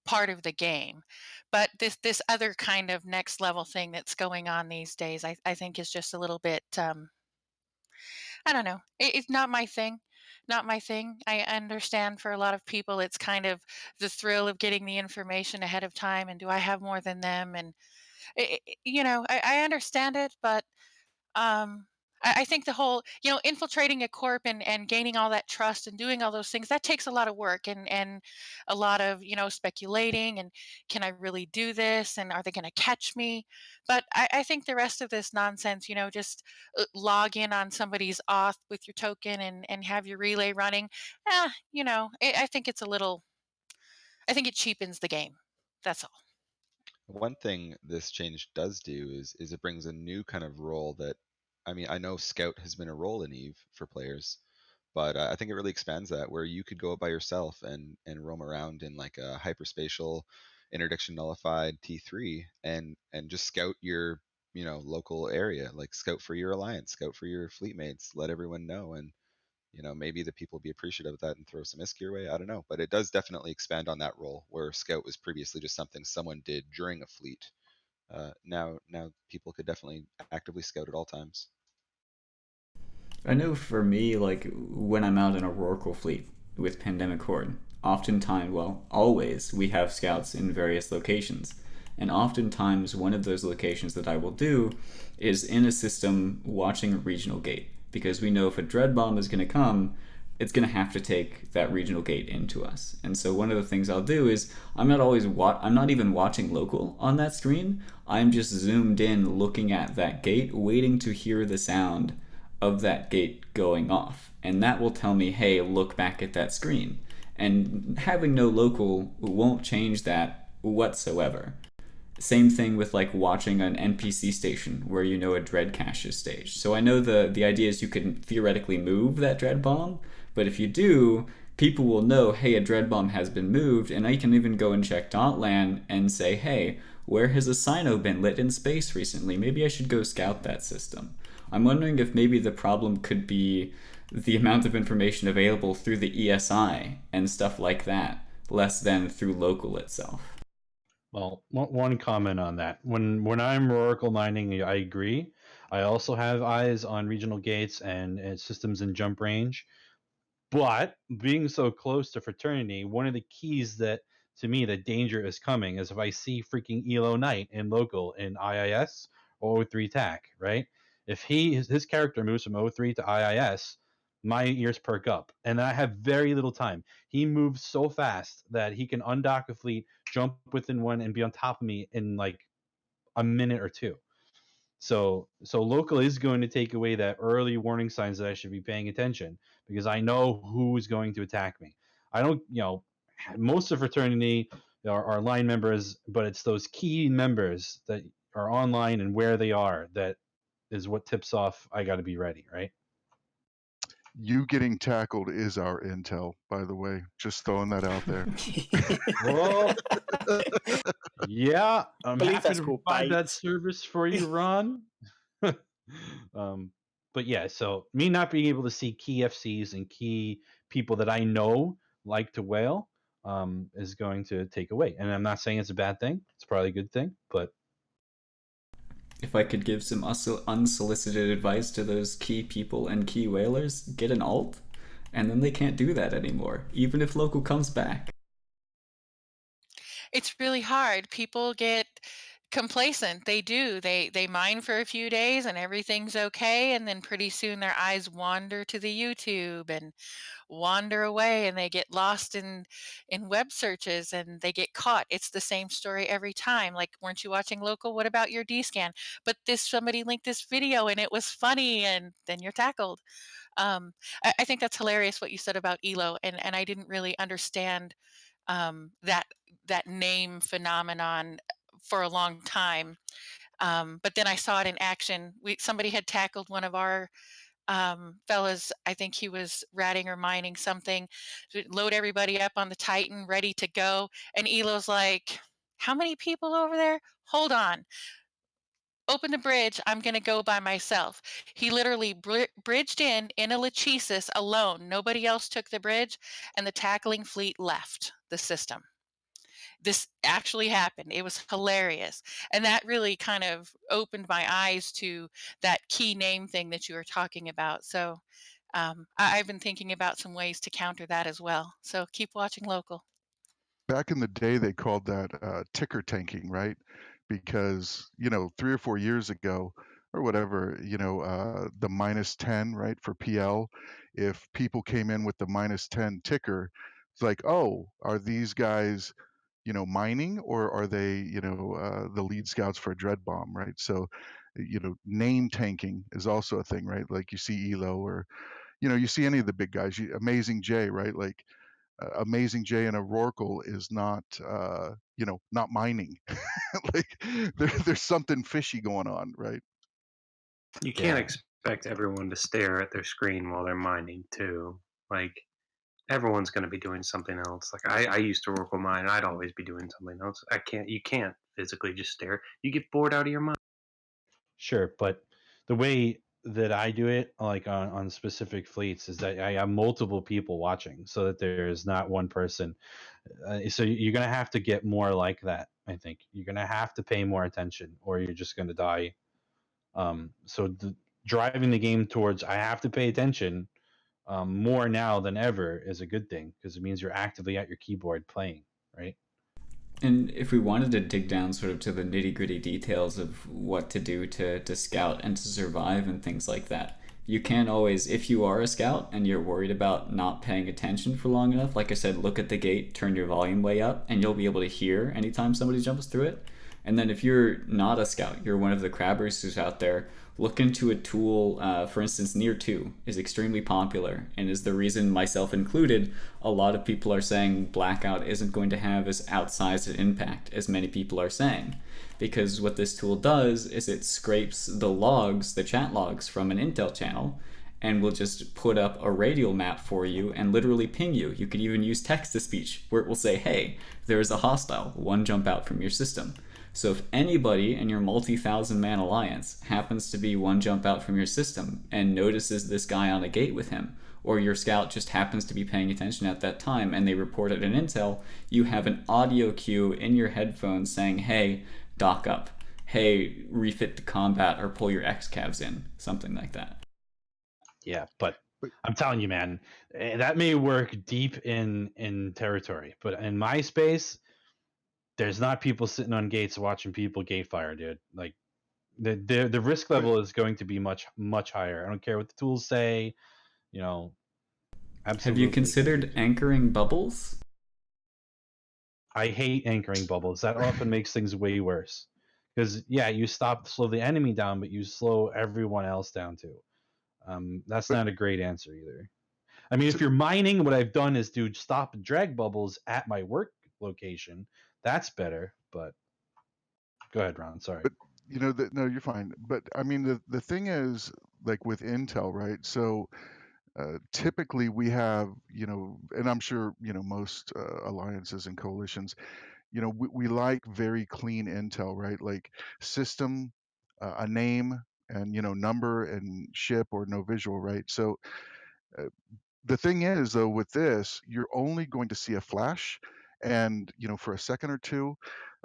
part of the game. But this other kind of next level thing that's going on these days, I think, is just a little bit. I don't know. It's not my thing. Not my thing. I understand for a lot of people, it's kind of the thrill of getting the information ahead of time. And do I have more than them? And I understand it, but um, I think the whole, infiltrating a corp and gaining all that trust and doing all those things, that takes a lot of work and a lot of, speculating and can I really do this? And are they going to catch me? But I think the rest of this nonsense, just log in on somebody's auth with your token and have your relay running. I think it's I think it cheapens the game. That's all. One thing this change does do is it brings a new kind of role that, I mean, I know Scout has been a role in Eve for players, but I think it really expands that, where you could go out by yourself and roam around in like a hyperspatial interdiction nullified T3 and just scout your local area, like scout for your alliance, scout for your fleet mates, let everyone know, and maybe the people be appreciative of that and throw some ISK your way. I don't know, but it does definitely expand on that role, where scout was previously just something someone did during a fleet. Now people could definitely actively scout at all times. I know for me, like when I'm out in a Rorqual fleet with Pandemic Horde, oftentimes, well, always, we have scouts in various locations. And oftentimes, one of those locations that I will do is in a system watching a regional gate. Because we know if a dread bomb is going to come, it's going to have to take that regional gate into us. And so one of the things I'll do is I'm not even watching local on that screen. I'm just zoomed in looking at that gate, waiting to hear the sound of that gate going off. And that will tell me, hey, look back at that screen. And having no local won't change that whatsoever. Same thing with like watching an NPC station where you know a dread cache is staged. So I know the idea is you can theoretically move that dread bomb, but if you do, people will know, hey, a dread bomb has been moved, and I can even go and check Dotlan and say, hey, where has a Sino been lit in space recently? Maybe I should go scout that system. I'm wondering if maybe the problem could be the amount of information available through the ESI and stuff like that, less than through local itself. Well, one comment on that. When I'm Oracle mining, I agree. I also have eyes on regional gates and systems in jump range. But being so close to Fraternity, one of the keys that, to me, the danger is coming is if I see freaking Elo Knight in local in IIS or O3 TAC, right? If his character moves from O3 to IIS, my ears perk up. And I have very little time. He moves so fast that he can undock a fleet, jump within one, and be on top of me in like a minute or two. So local is going to take away that early warning signs that I should be paying attention because I know who is going to attack me. I don't, most of Fraternity are line members, but it's those key members that are online and where they are that is what tips off I got to be ready, right? You getting tackled is our intel, by the way. Just throwing that out there. Well, yeah, I'm Believe happy that's to called provide that bait. service for you, Ron. But yeah, so me not being able to see key FCs and key people that I know like to whale is going to take away. And I'm not saying it's a bad thing. It's probably a good thing, but If I could give some unsolicited advice to those key people and key whalers, get an alt, and then they can't do that anymore, even if local comes back. It's really hard. People get complacent. They do. They mine for a few days and everything's okay, and then pretty soon their eyes wander to the YouTube and wander away, and they get lost in web searches and they get caught. It's the same story every time. Like, weren't you watching local? What about your D-scan? But somebody linked this video and it was funny, and then you're tackled. I think that's hilarious what you said about Elo, and I didn't really understand that name phenomenon for a long time. But then I saw it in action. Somebody had tackled one of our fellas. I think he was ratting or mining something to load everybody up on the Titan, ready to go. And Elo's like, "How many people over there? Hold on. Open the bridge. I'm going to go by myself." He literally bridged in a Lachesis alone. Nobody else took the bridge, and the tackling fleet left the system. This actually happened. It was hilarious. And that really kind of opened my eyes to that key name thing that you were talking about. So I've been thinking about some ways to counter that as well. So keep watching local. Back in the day, they called that ticker tanking, right? Because 3 or 4 years ago, or whatever, the -10, right, for PL, if people came in with the -10 ticker, it's like, oh, are these guys, mining, or are they, the lead scouts for a dread bomb, right? So, name tanking is also a thing, right? Like you see Elo, or you see any of the big guys, Amazing J, right? Like Amazing J and a Rorqual is not, not mining. Like there's something fishy going on, right? You can't expect everyone to stare at their screen while they're mining too. Like, everyone's going to be doing something else. Like, I used to work with mine. I'd always be doing something else. You can't physically just stare. You get bored out of your mind. sure. But the way that I do it, like on specific fleets, is that I have multiple people watching so that there is not one person. So you're going to have to get more like that. I think you're going to have to pay more attention or you're just going to die. So driving the game towards I have to pay attention more now than ever is a good thing, because it means you're actively at your keyboard playing, right? And if we wanted to dig down sort of to the nitty gritty details of what to do to scout and to survive and things like that, you can always, if you are a scout and you're worried about not paying attention for long enough, like I said, look at the gate, turn your volume way up, and you'll be able to hear anytime somebody jumps through it. And then if you're not a scout, you're one of the crabbers who's out there, look into a tool, for instance, Near 2 is extremely popular and is the reason, myself included, a lot of people are saying Blackout isn't going to have as outsized an impact as many people are saying. Because what this tool does is it scrapes the logs, the chat logs from an intel channel, and will just put up a radial map for you and literally ping you. You could even use text-to-speech where it will say, hey, there is a hostile, one jump out from your system. So if anybody in your multi-thousand man alliance happens to be one jump out from your system and notices this guy on a gate with him, or your scout just happens to be paying attention at that time and they report it in intel, you have an audio cue in your headphones saying, hey, dock up, hey, refit the combat or pull your X-Cavs in, something like that. Yeah, but I'm telling you, man, that may work deep in territory, but in my space, there's not people sitting on gates watching people gate fire, dude. Like the risk level is going to be much higher. I don't care what the tools say, you know. Absolutely. Have you considered anchoring bubbles? I hate anchoring bubbles. That often makes things way worse. Because yeah, you slow the enemy down, but you slow everyone else down too. That's not a great answer either. I mean, if you're mining, what I've done is do stop and drag bubbles at my work location. That's better, but go ahead, Ron. Sorry. But no, you're fine. But I mean, the thing is, like with Intel, right? So typically we have, and I'm sure most alliances and coalitions, we like very clean Intel, right? Like system, a name, and number and ship or no visual, right? So uh, the thing is, though, with this, you're only going to see a flash, and for a second or two,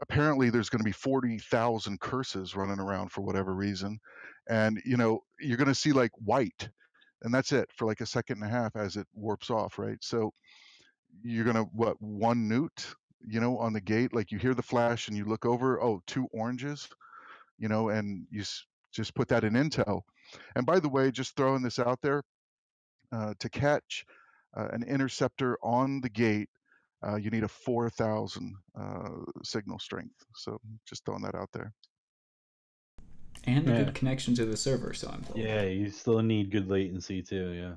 apparently there's going to be 40,000 curses running around for whatever reason, and you're going to see like white, and that's it for like a second and a half as it warps off, right? So you're going to one newt, on the gate, like you hear the flash and you look over, oh, two oranges, and you just put that in intel. And by the way, just throwing this out there, to catch an interceptor on the gate, you need a 4,000 signal strength. So just throwing that out there. And a good connection to the server, so I'm told. Yeah, you still need good latency too, yeah.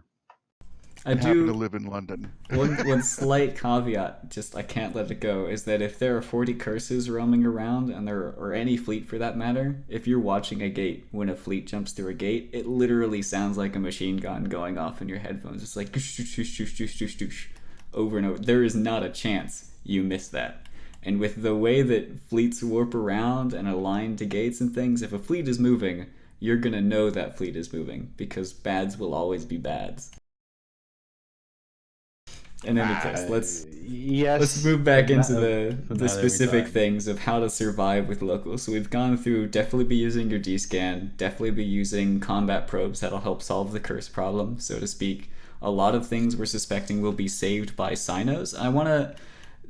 I happen to live in London. One slight caveat, just I can't let it go, is that if there are 40 curses roaming around, or any fleet for that matter, if you're watching a gate when a fleet jumps through a gate, it literally sounds like a machine gun going off in your headphones. It's like over and over. There is not a chance you miss that. And with the way that fleets warp around and align to gates and things, if a fleet is moving, you're gonna know that fleet is moving, because bads will always be bads. In any case, let's move back into the specific things of how to survive with locals. So we've gone through, definitely be using your D-scan, definitely be using combat probes that'll help solve the curse problem, so to speak. A lot of things we're suspecting will be saved by Sinos.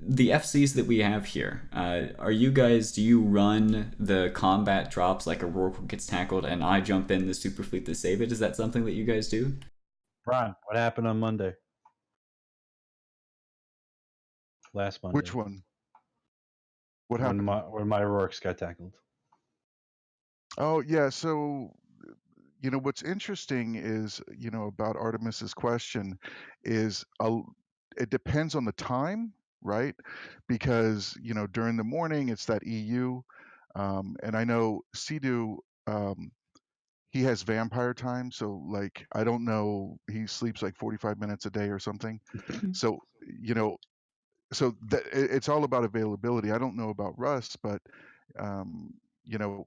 The FCs that we have here, do you run the combat drops like a Rorqual gets tackled and I jump in the super fleet to save it? Is that something that you guys do? Ron, what happened on Monday? Last Monday. Which one? What happened? When my Rorks got tackled. Oh, yeah. So, what's interesting is, about Artemis's question is it depends on the time, right? Because, during the morning, it's that EU. And I know Seddow, he has vampire time. So, like, I don't know, he sleeps like 45 minutes a day or something. So, it's all about availability. I don't know about Russ, but the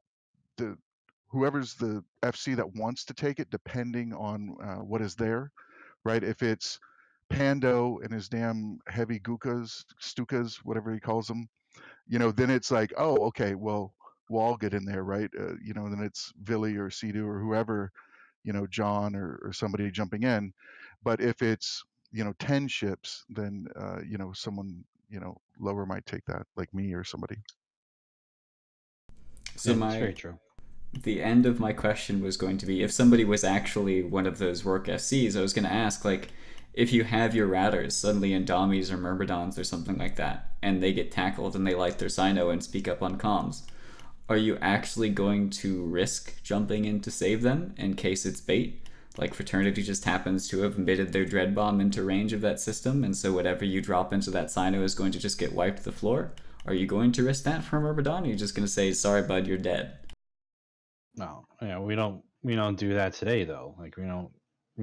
whoever's the FC that wants to take it, depending on what is there, right? If it's Pando and his damn heavy gukas, stukas, whatever he calls them, then it's like, oh, okay, well, we'll all get in there, right? And then it's Villy or Seddow or whoever, John or somebody jumping in. But if it's 10 ships, then someone lower might take that, like me or somebody. So yeah, that's very true. the end of my question was going to be, if somebody was actually one of those work FCs, I was going to ask, like, if you have your Ratters suddenly in Dommies or Myrmidons or something like that, and they get tackled and they light their Sino and speak up on comms, are you actually going to risk jumping in to save them in case it's bait? Like Fraternity just happens to have emitted their Dread Bomb into range of that system, and so whatever you drop into that Sino is going to just get wiped to the floor? Are you going to risk that for Myrmidon, or are you just going to say, sorry bud, you're dead? No, we don't do that today though. Like we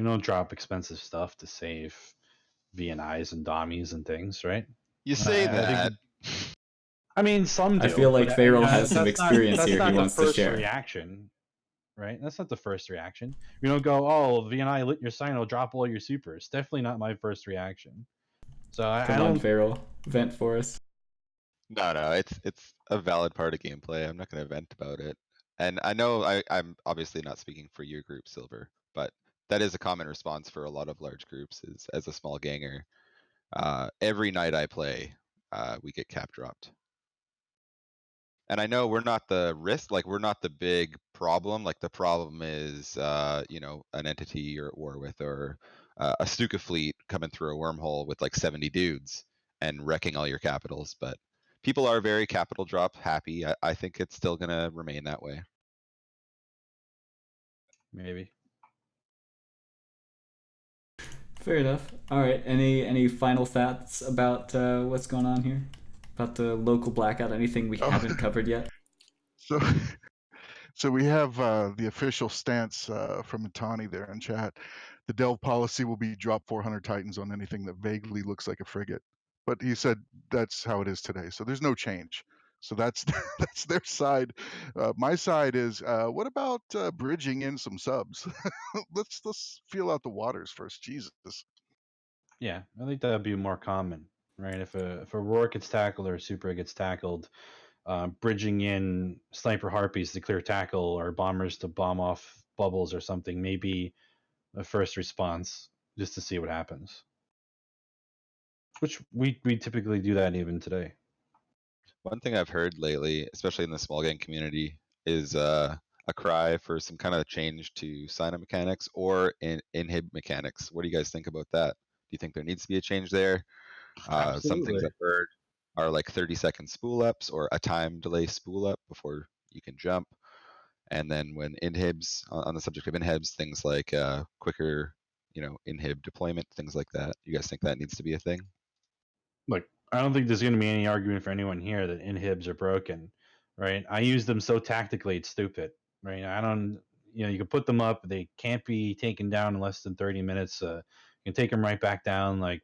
don't drop expensive stuff to save VNIs and Dommies and things, right? You say that. I mean, some do. I feel like but, Fayral has some experience that's here not he the wants to first share. reaction, right? That's not the first reaction. We don't go, oh, VNI lit your Sino, drop all your supers. Definitely not my first reaction. So I Come on, don't. Fayral, vent for us. No, it's a valid part of gameplay. I'm not going to vent about it. And I know I'm obviously not speaking for your group, Silver, but that is a common response for a lot of large groups. Is as a small ganger, every night I play, we get cap dropped. And I know we're not the risk, like we're not the big problem. Like the problem is, an entity you're at war with, or a Stuka fleet coming through a wormhole with like 70 dudes and wrecking all your capitals. But people are very capital drop happy. I think it's still gonna remain that way. Maybe. Fair enough. All right. Any final thoughts about what's going on here? About the local blackout? Anything we haven't covered yet? So, so we have the official stance from Matani there in chat. The Delve policy will be drop 400 Titans on anything that vaguely looks like a frigate. But he said that's how it is today. So there's no change. So that's that's their side. My side is, what about bridging in some subs? let's feel out the waters first. Jesus. Yeah, I think that'd be more common, right? If a roar gets tackled or a super gets tackled, bridging in sniper harpies to clear tackle or bombers to bomb off bubbles or something, maybe a first response just to see what happens. Which we typically do that even today. One thing I've heard lately, especially in the small gang community, is a cry for some kind of change to Sino mechanics or inhib mechanics. What do you guys think about that? Do you think there needs to be a change there? Some things Absolutely. I've heard are like 30-second spool ups or a time delay spool up before you can jump. And then when inhibs, on the subject of inhibs, things like quicker, inhib deployment, things like that. You guys think that needs to be a thing? Look, I don't think there's going to be any argument for anyone here that inhibs are broken, right? I use them so tactically, it's stupid, right? I don't, you can put them up, they can't be taken down in less than 30 minutes. You can take them right back down. Like,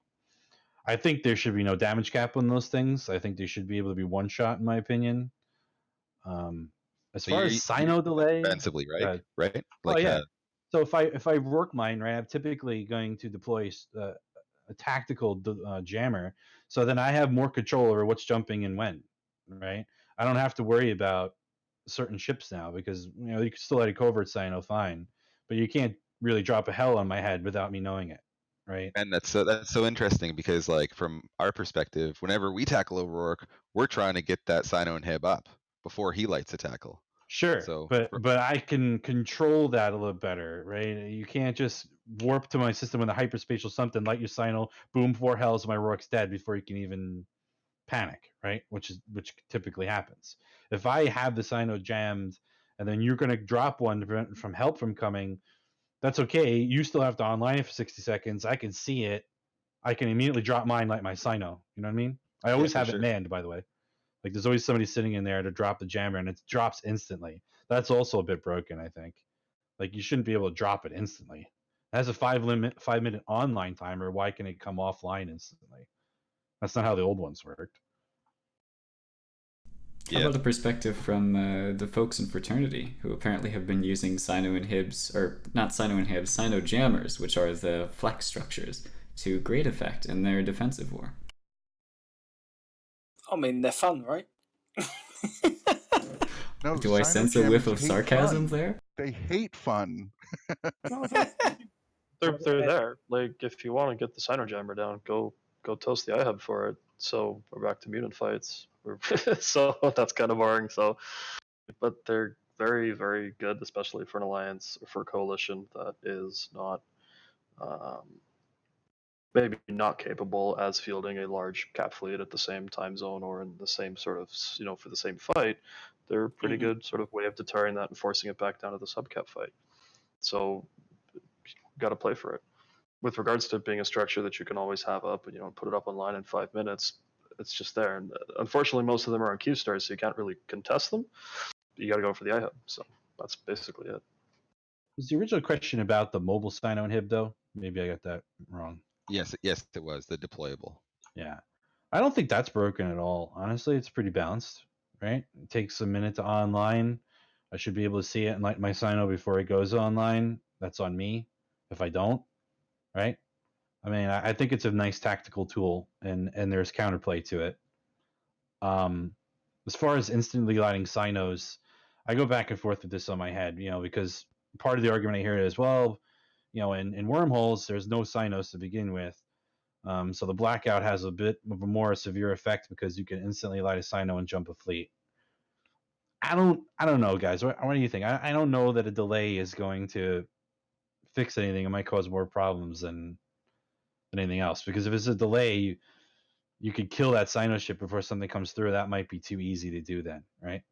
I think there should be no damage cap on those things. I think they should be able to be one shot, in my opinion. As So far as you're Sino delay, defensively, right? Right? oh Like yeah. So if I work mine right, I'm typically going to deploy a tactical jammer, so then I have more control over what's jumping and when, right? I don't have to worry about certain ships now because you can still let a covert Sino fine, but you can't really drop a hell on my head without me knowing it, right? and that's so interesting because like from our perspective, whenever we tackle O'Rourke, we're trying to get that Sino inhib up before he lights a tackle. Sure, So but I can control that a little better, right? You can't just warp to my system with a hyperspatial something, light your signal, boom, 4 hells, my Rourke's dead before you can even panic, right? Which typically happens. If I have the Sino jammed and then you're going to drop one to prevent from help from coming, that's okay. You still have to online it for 60 seconds. I can see it. I can immediately drop mine like my Sino. You know what I mean? I yeah, always for have it sure. manned, by the way. Like there's always somebody sitting in there to drop the jammer, and it drops instantly. That's also a bit broken, I think. Like you shouldn't be able to drop it instantly. It has a 5-minute online timer. Why can it come offline instantly? That's not how the old ones worked. How Yeah. about a perspective from the folks in Fraternity who apparently have been using Sino inhibs, or not Sino inhibs, Sino jammers, which are the flex structures, to great effect in their defensive war? I mean, they're fun, right? No, Do I Sino sense a whiff jammers of hate sarcasm fun. there? They hate fun. They're there. Like, if you want to get the Sinojammer down, go toast the iHub for it. So we're back to mutant fights. So that's kind of boring. So, but they're very, very good, especially for an alliance or for a coalition that is not maybe not capable as fielding a large cap fleet at the same time zone or in the same sort of, for the same fight. They're a pretty good sort of way of deterring that and forcing it back down to the subcap fight. So, got to play for it. With regards to being a structure that you can always have up and put it up online in 5 minutes, it's just there. And unfortunately, most of them are on Q stars, so you can't really contest them. You got to go for the iHub. So that's basically it. Was the original question about the mobile Sino inhib though? Maybe I got that wrong. Yes, it was the deployable. Yeah, I don't think that's broken at all. Honestly, it's pretty balanced, right? It takes a minute to online. I should be able to see it and light my Sino before it goes online. That's on me if I don't, right? I mean, I think it's a nice tactical tool, and there's counterplay to it. As far as instantly lighting Sinos, I go back and forth with this on my head, because part of the argument I hear is, well, in wormholes, there's no Sinos to begin with. So the blackout has a bit of a more severe effect because you can instantly light a Sino and jump a fleet. I don't know, guys. What do you think? I don't know that a delay is going to fix anything. It might cause more problems than anything else. Because if it's a delay, you could kill that Sino ship before something comes through. That might be too easy to do then, right?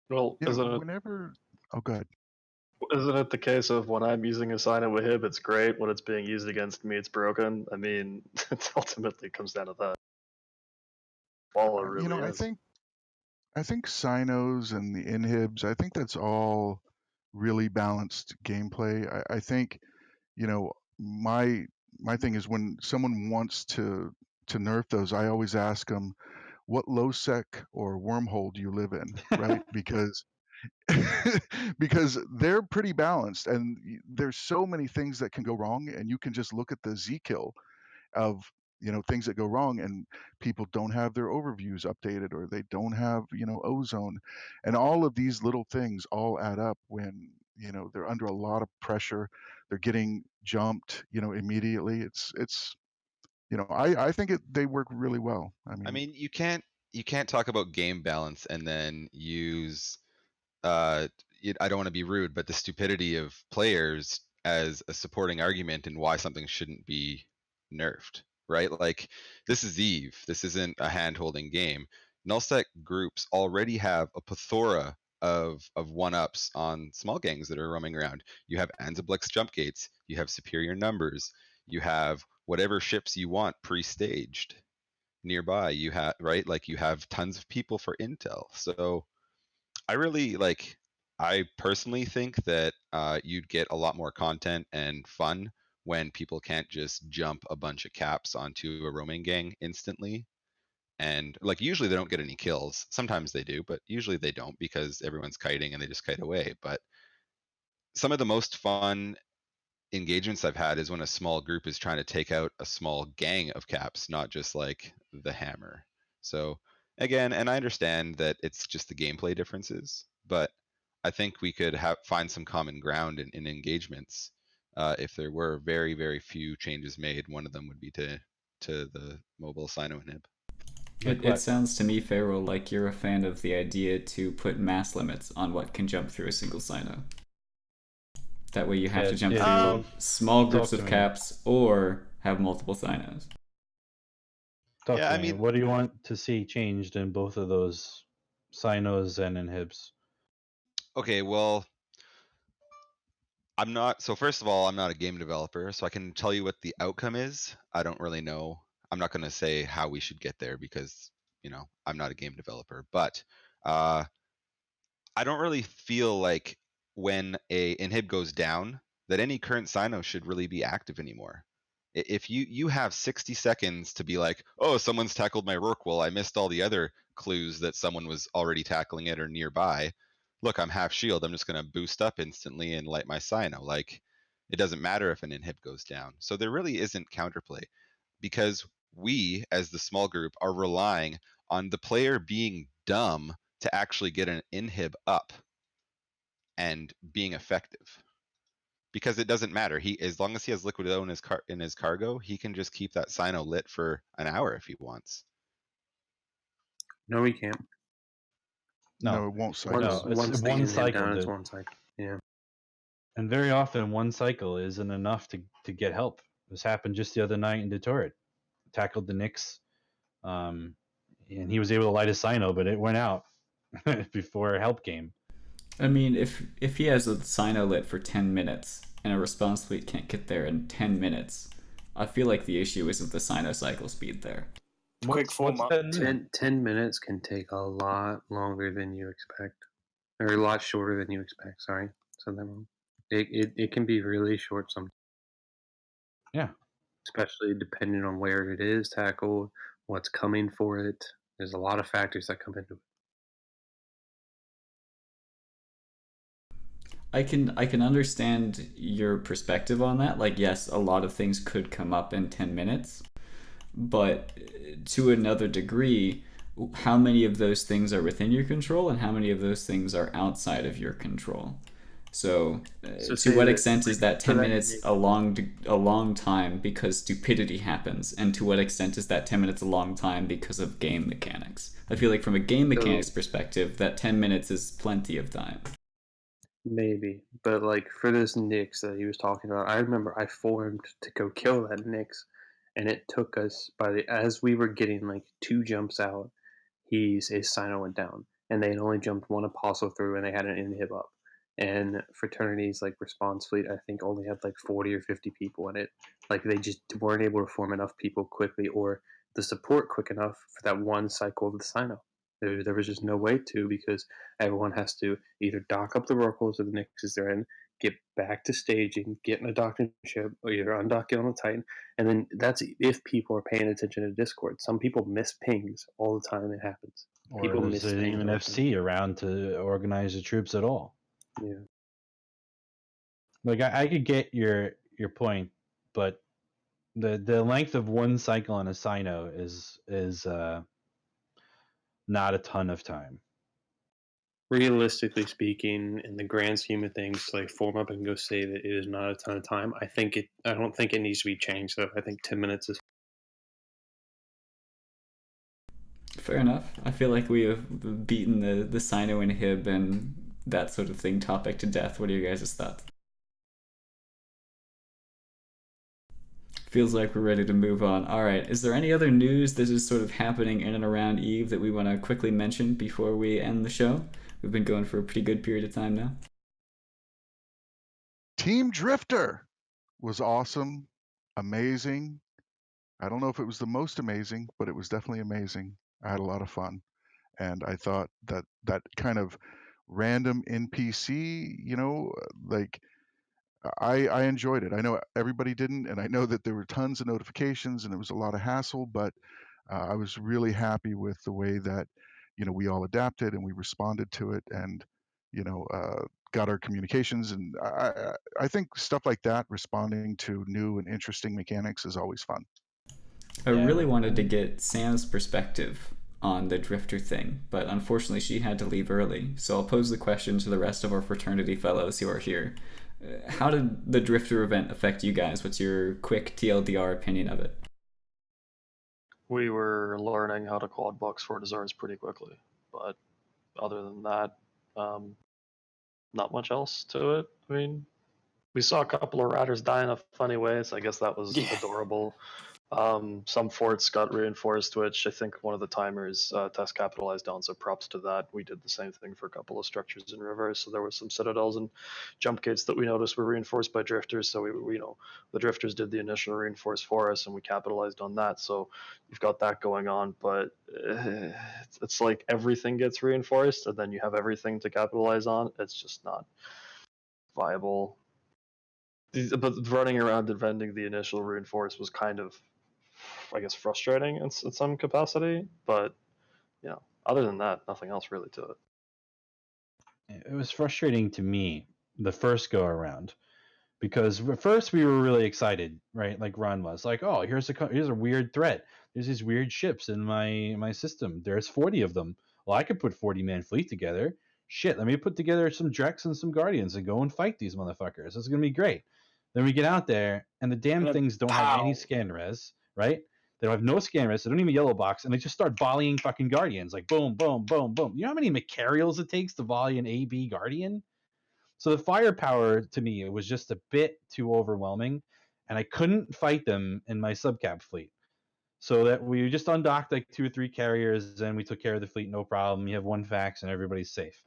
Well, whenever... Oh, go ahead. Isn't it the case of when I'm using a Sino with Hib, it's great. When it's being used against me, it's broken. I mean, it ultimately comes down to that. All it really is. I think Sinos and the inhibs, I think that's all really balanced gameplay. I think, my thing is when someone wants to nerf those, I always ask them, what low-sec or wormhole do you live in, right? Because because they're pretty balanced, and there's so many things that can go wrong, and you can just look at the Z-kill of things that go wrong, and people don't have their overviews updated, or they don't have ozone, and all of these little things all add up when they're under a lot of pressure. They're getting jumped immediately. It's I think they work really well. I mean, you can't talk about game balance and then use I don't want to be rude, but the stupidity of players as a supporting argument and why something shouldn't be nerfed, right? Like, this is Eve. This isn't a hand-holding game. Null-sec groups already have a plethora of one-ups on small gangs that are roaming around. You have Anzablex jump gates. You have superior numbers. You have whatever ships you want pre-staged nearby. You have, right? Like, you have tons of people for intel. So I personally think that you'd get a lot more content and fun when people can't just jump a bunch of caps onto a roaming gang instantly. And like, usually they don't get any kills. Sometimes they do, but usually they don't because everyone's kiting and they just kite away. But some of the most fun engagements I've had is when a small group is trying to take out a small gang of caps, not just like the hammer. So again, and I understand that it's just the gameplay differences, but I think we could find some common ground in engagements. If there were very, very few changes made, one of them would be to the mobile Sino inhib. It sounds to me, Fayral, like you're a fan of the idea to put mass limits on what can jump through a single Sino. That way you have to jump through small groups of caps or have multiple Sinos. I mean, what do you want to see changed in both of those Sinos and inhibs? Okay, well, first of all, I'm not a game developer, so I can tell you what the outcome is. I don't really know. I'm not going to say how we should get there because, I'm not a game developer. But I don't really feel like when a inhib goes down that any current Sino should really be active anymore. If you have 60 seconds to be like, oh, someone's tackled my Rorqual, I missed all the other clues that someone was already tackling it or nearby. Look, I'm half shield. I'm just going to boost up instantly and light my Sino. Like, it doesn't matter if an inhib goes down. So there really isn't counterplay because we, as the small group, are relying on the player being dumb to actually get an inhib up and being effective. because it doesn't matter. He, as long as he has liquid O in his cargo, he can just keep that Sino lit for an hour if he wants. No, we can't. No, it won't cycle. No, it's Once they one get him cycle, down, it's dude. one cycle. Yeah. And very often, one cycle isn't enough to get help. This happened just the other night in Detroit. Tackled the Knicks, and he was able to light a Sino, but it went out before help came. I mean, if he has a Sino lit for 10 minutes and a response fleet can't get there in 10 minutes, I feel like the issue isn't the Sino cycle speed there. Quick format. 10 minutes can take a lot longer than you expect, or a lot shorter than you expect. Sorry, said that wrong. It can be really short sometimes. Yeah. Especially depending on where it is tackled, what's coming for it. There's a lot of factors that come into it. I can understand your perspective on that. Like, yes, a lot of things could come up in 10 minutes, but to another degree, how many of those things are within your control and how many of those things are outside of your control? So to what extent is that 10 minutes a long time because stupidity happens, and to what extent is that 10 minutes a long time because of game mechanics? I feel like from a game mechanics perspective, that 10 minutes is plenty of time. Maybe, but like for this Nyx that he was talking about, I remember I formed to go kill that Nyx, and it took us as we were getting like 2 jumps out, his Sino went down, and they had only jumped 1 apostle through, and they had an inhib up, and Fraternity's like response fleet I think only had like 40 or 50 people in it. Like they just weren't able to form enough people quickly or the support quick enough for that 1 cycle of the Sino. There was just no way to, because everyone has to either dock up the Rorquals or the Nyxes they're in, get back to staging, get in a docking ship, or either undock it on the Titan, and then that's if people are paying attention to Discord. Some people miss pings all the time. It happens. Or People there's miss things even all the FC around to organize the troops at all. time. Yeah. Like I could get your point, but the length of 1 cycle on a Sino is not a ton of time. Realistically speaking, in the grand scheme of things, to like form up and go save it is not a ton of time. I don't think it needs to be changed though. I think 10 minutes is Fair enough. I feel like we have beaten the Sino inhib and that sort of thing topic to death. What are your guys' thoughts? Feels like we're ready to move on. All right. Is there any other news that is sort of happening in and around EVE that we want to quickly mention before we end the show? We've been going for a pretty good period of time now. Team Drifter was awesome, amazing. I don't know if it was the most amazing, but it was definitely amazing. I had a lot of fun. And I thought that kind of random NPC, like I enjoyed it. I know everybody didn't, and I know that there were tons of notifications and it was a lot of hassle, but I was really happy with the way that, we all adapted and we responded to it and, got our communications. And I think stuff like that, responding to new and interesting mechanics, is always fun. I really wanted to get Sam's perspective on the Drifter thing, but unfortunately she had to leave early. So I'll pose the question to the rest of our fraternity fellows who are here. How did the Drifter event affect you guys? What's your quick TLDR opinion of it? We were learning how to quad box for desires pretty quickly, but other than that, not much else to it. I mean, we saw a couple of ratters die in a funny ways. I guess that was adorable. Some forts got reinforced, which I think one of the timers test capitalized on, so props to that. We did the same thing for a couple of structures in reverse, so there were some citadels and jump gates that we noticed were reinforced by drifters, so the drifters did the initial reinforce for us and we capitalized on that, so you've got that going on, but it's like everything gets reinforced and then you have everything to capitalize on. It's just not viable. But running around defending the initial reinforce was kind of, I guess, frustrating in some capacity, but other than that, nothing else really to it. It was frustrating to me the first go around because at first we were really excited, right? Like Ron was like, "Oh, here's a weird threat. There's these weird ships in my system. There's 40 of them. Well, I could put 40-man fleet together. shit, let me put together some Drex and some Guardians and go and fight these motherfuckers. This is going to be great. Then we get out there, and the damn things don't have any scan res, right? They don't have no scan res. They don't even yellow box, and they just start volleying fucking Guardians. Like, boom, boom, boom, boom. You know how many Macarials it takes to volley an AB Guardian? So the firepower, to me, it was just a bit too overwhelming, and I couldn't fight them in my subcap fleet. So that we just undocked like 2 or 3 carriers, and we took care of the fleet, no problem. You have 1 fax, and everybody's safe.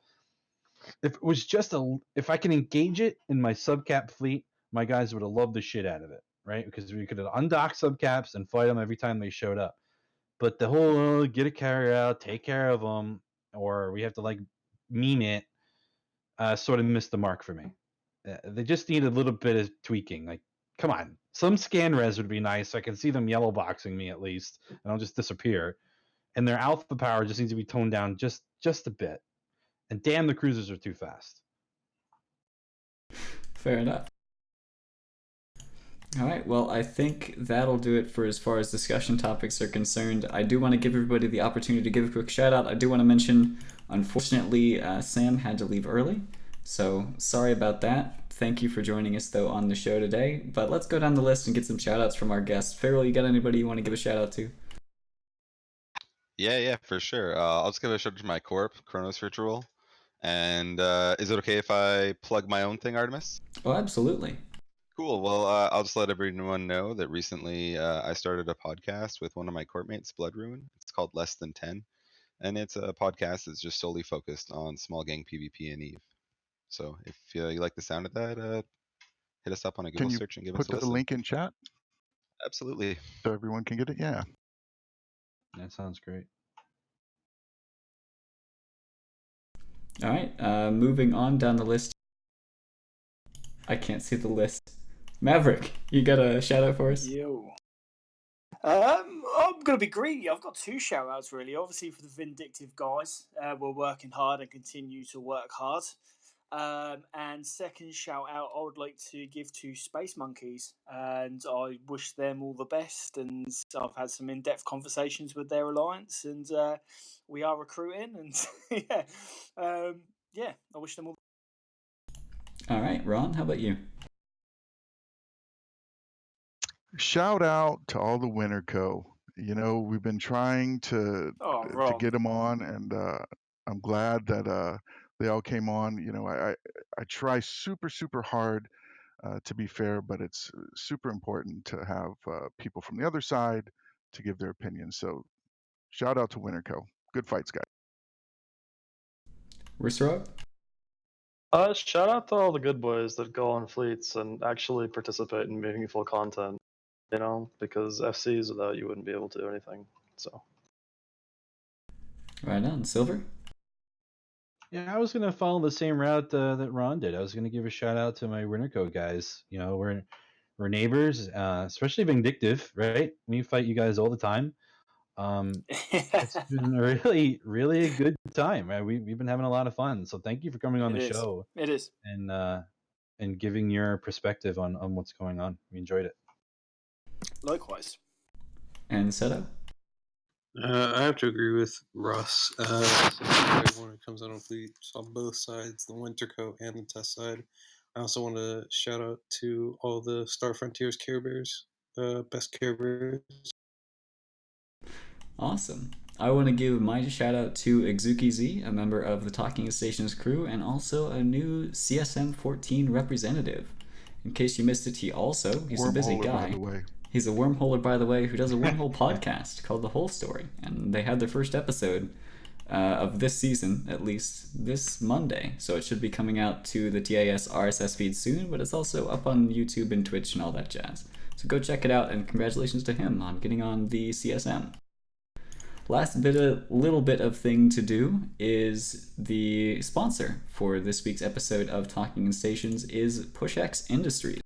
If it was just if I can engage it in my subcap fleet, my guys would have loved the shit out of it, right? Because we could have undocked subcaps and fight them every time they showed up. But the whole get a carrier out, take care of them, or we have to like meme it, sort of missed the mark for me. They just need a little bit of tweaking. Like, come on, some scan res would be nice. So I can see them yellow boxing me at least, and I'll just disappear. And their alpha power just needs to be toned down just a bit. And damn, the cruisers are too fast. Fair enough. All right, well, I think that'll do it for as far as discussion topics are concerned. I do want to give everybody the opportunity to give a quick shout out. I do want to mention, unfortunately, Samm had to leave early, so sorry about that. Thank you for joining us, though, on the show today. But let's go down the list and get some shout outs from our guests. Fayral, you got anybody you want to give a shout out to? Yeah, for sure. I'll just give a shout out to my corp, Kronos Ritual. And is it okay if I plug my own thing, Artimus? Oh, absolutely. Cool. Well, I'll just let everyone know that recently I started a podcast with one of my corpmates, Blood Ruin. It's called Less Than 10. And it's a podcast that's just solely focused on small gang PvP and EVE. So if you like the sound of that, hit us up on a Google search and give us a listen. Put the link in chat? Absolutely. So everyone can get it? Yeah. That sounds great. All right, moving on down the list. I can't see the list. Maverick, you got a shout out for us? Yo. I'm going to be greedy. I've got 2 shout outs, really. Obviously, for the Vindictive guys. We're working hard and continue to work hard. And second shout out, I would like to give to Space Monkeys. And I wish them all the best. And I've had some in-depth conversations with their alliance. And we are recruiting. And yeah, I wish them all. All right, Ron, how about you? Shout out to all the Winter Co. You know, we've been trying to get them on, and I'm glad that they all came on. You know, I try super hard to be fair, but it's super important to have people from the other side to give their opinions. So shout out to Winter Co. Good fights, guys. Rusrog? Shout out to all the good boys that go on fleets and actually participate in meaningful content. You know, because FCs without you wouldn't be able to do anything. So. Right on, Silver. Yeah, I was gonna follow the same route that Ron did. I was gonna give a shout out to my Winterco guys. You know, we're neighbors, especially Vindictive, right? We fight you guys all the time. It's been a really a good time. Right? We've been having a lot of fun. So thank you for coming on the show. It is. And giving your perspective on what's going on. We enjoyed it. Likewise. And Seddow? I have to agree with Russ. Everyone who comes out on fleets on both sides, the Winter Coat and the Test side. I also want to shout out to all the Star Frontiers Care Bears, best Care Bears. Awesome. I want to give my shout out to Exuki Z, a member of the Talking Stations crew, and also a new CSM 14 representative. In case you missed it, he's a busy guy. He's a wormholer, by the way, who does a wormhole podcast called The Whole Story. And they had their first episode of this season, at least this Monday. So it should be coming out to the TIS RSS feed soon, but it's also up on YouTube and Twitch and all that jazz. So go check it out, and congratulations to him on getting on the CSM. Last little bit of thing to do is the sponsor for this week's episode of Talking in Stations is PushX Industries.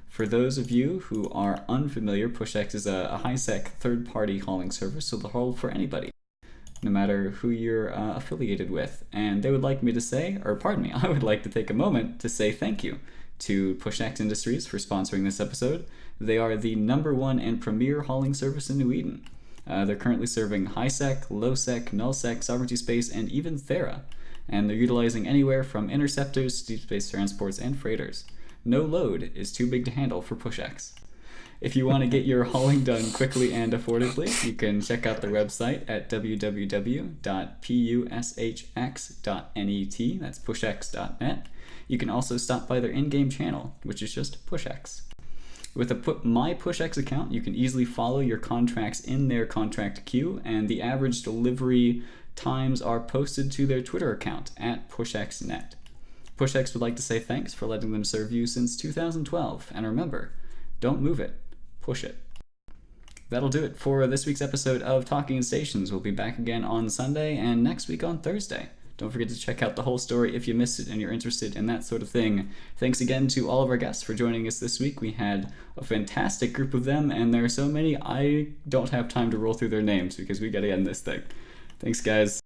For those of you who are unfamiliar, PushX is a high-sec third-party hauling service, so they'll haul for anybody, no matter who you're affiliated with. And they would like me to say, I would like to take a moment to say thank you to PushX Industries for sponsoring this episode. They are the #1 and premier hauling service in New Eden. They're currently serving high-sec, low-sec, null-sec, sovereignty space, and even Thera. and they're utilizing anywhere from interceptors to deep space transports and freighters. No load is too big to handle for PushX. If you want to get your hauling done quickly and affordably, you can check out their website at www.pushx.net. That's pushx.net. You can also stop by their in-game channel, which is just PushX. With a My PushX account, you can easily follow your contracts in their contract queue, and the average delivery times are posted to their Twitter account at pushxnet. PushX would like to say thanks for letting them serve you since 2012, and remember, don't move it, push it. That'll do it for this week's episode of Talking in Stations. We'll be back again on Sunday and next week on Thursday. Don't forget to check out the whole story if you missed it and you're interested in that sort of thing. Thanks again to all of our guests for joining us this week. We had a fantastic group of them, and there are so many I don't have time to roll through their names because we gotta end this thing. Thanks, guys.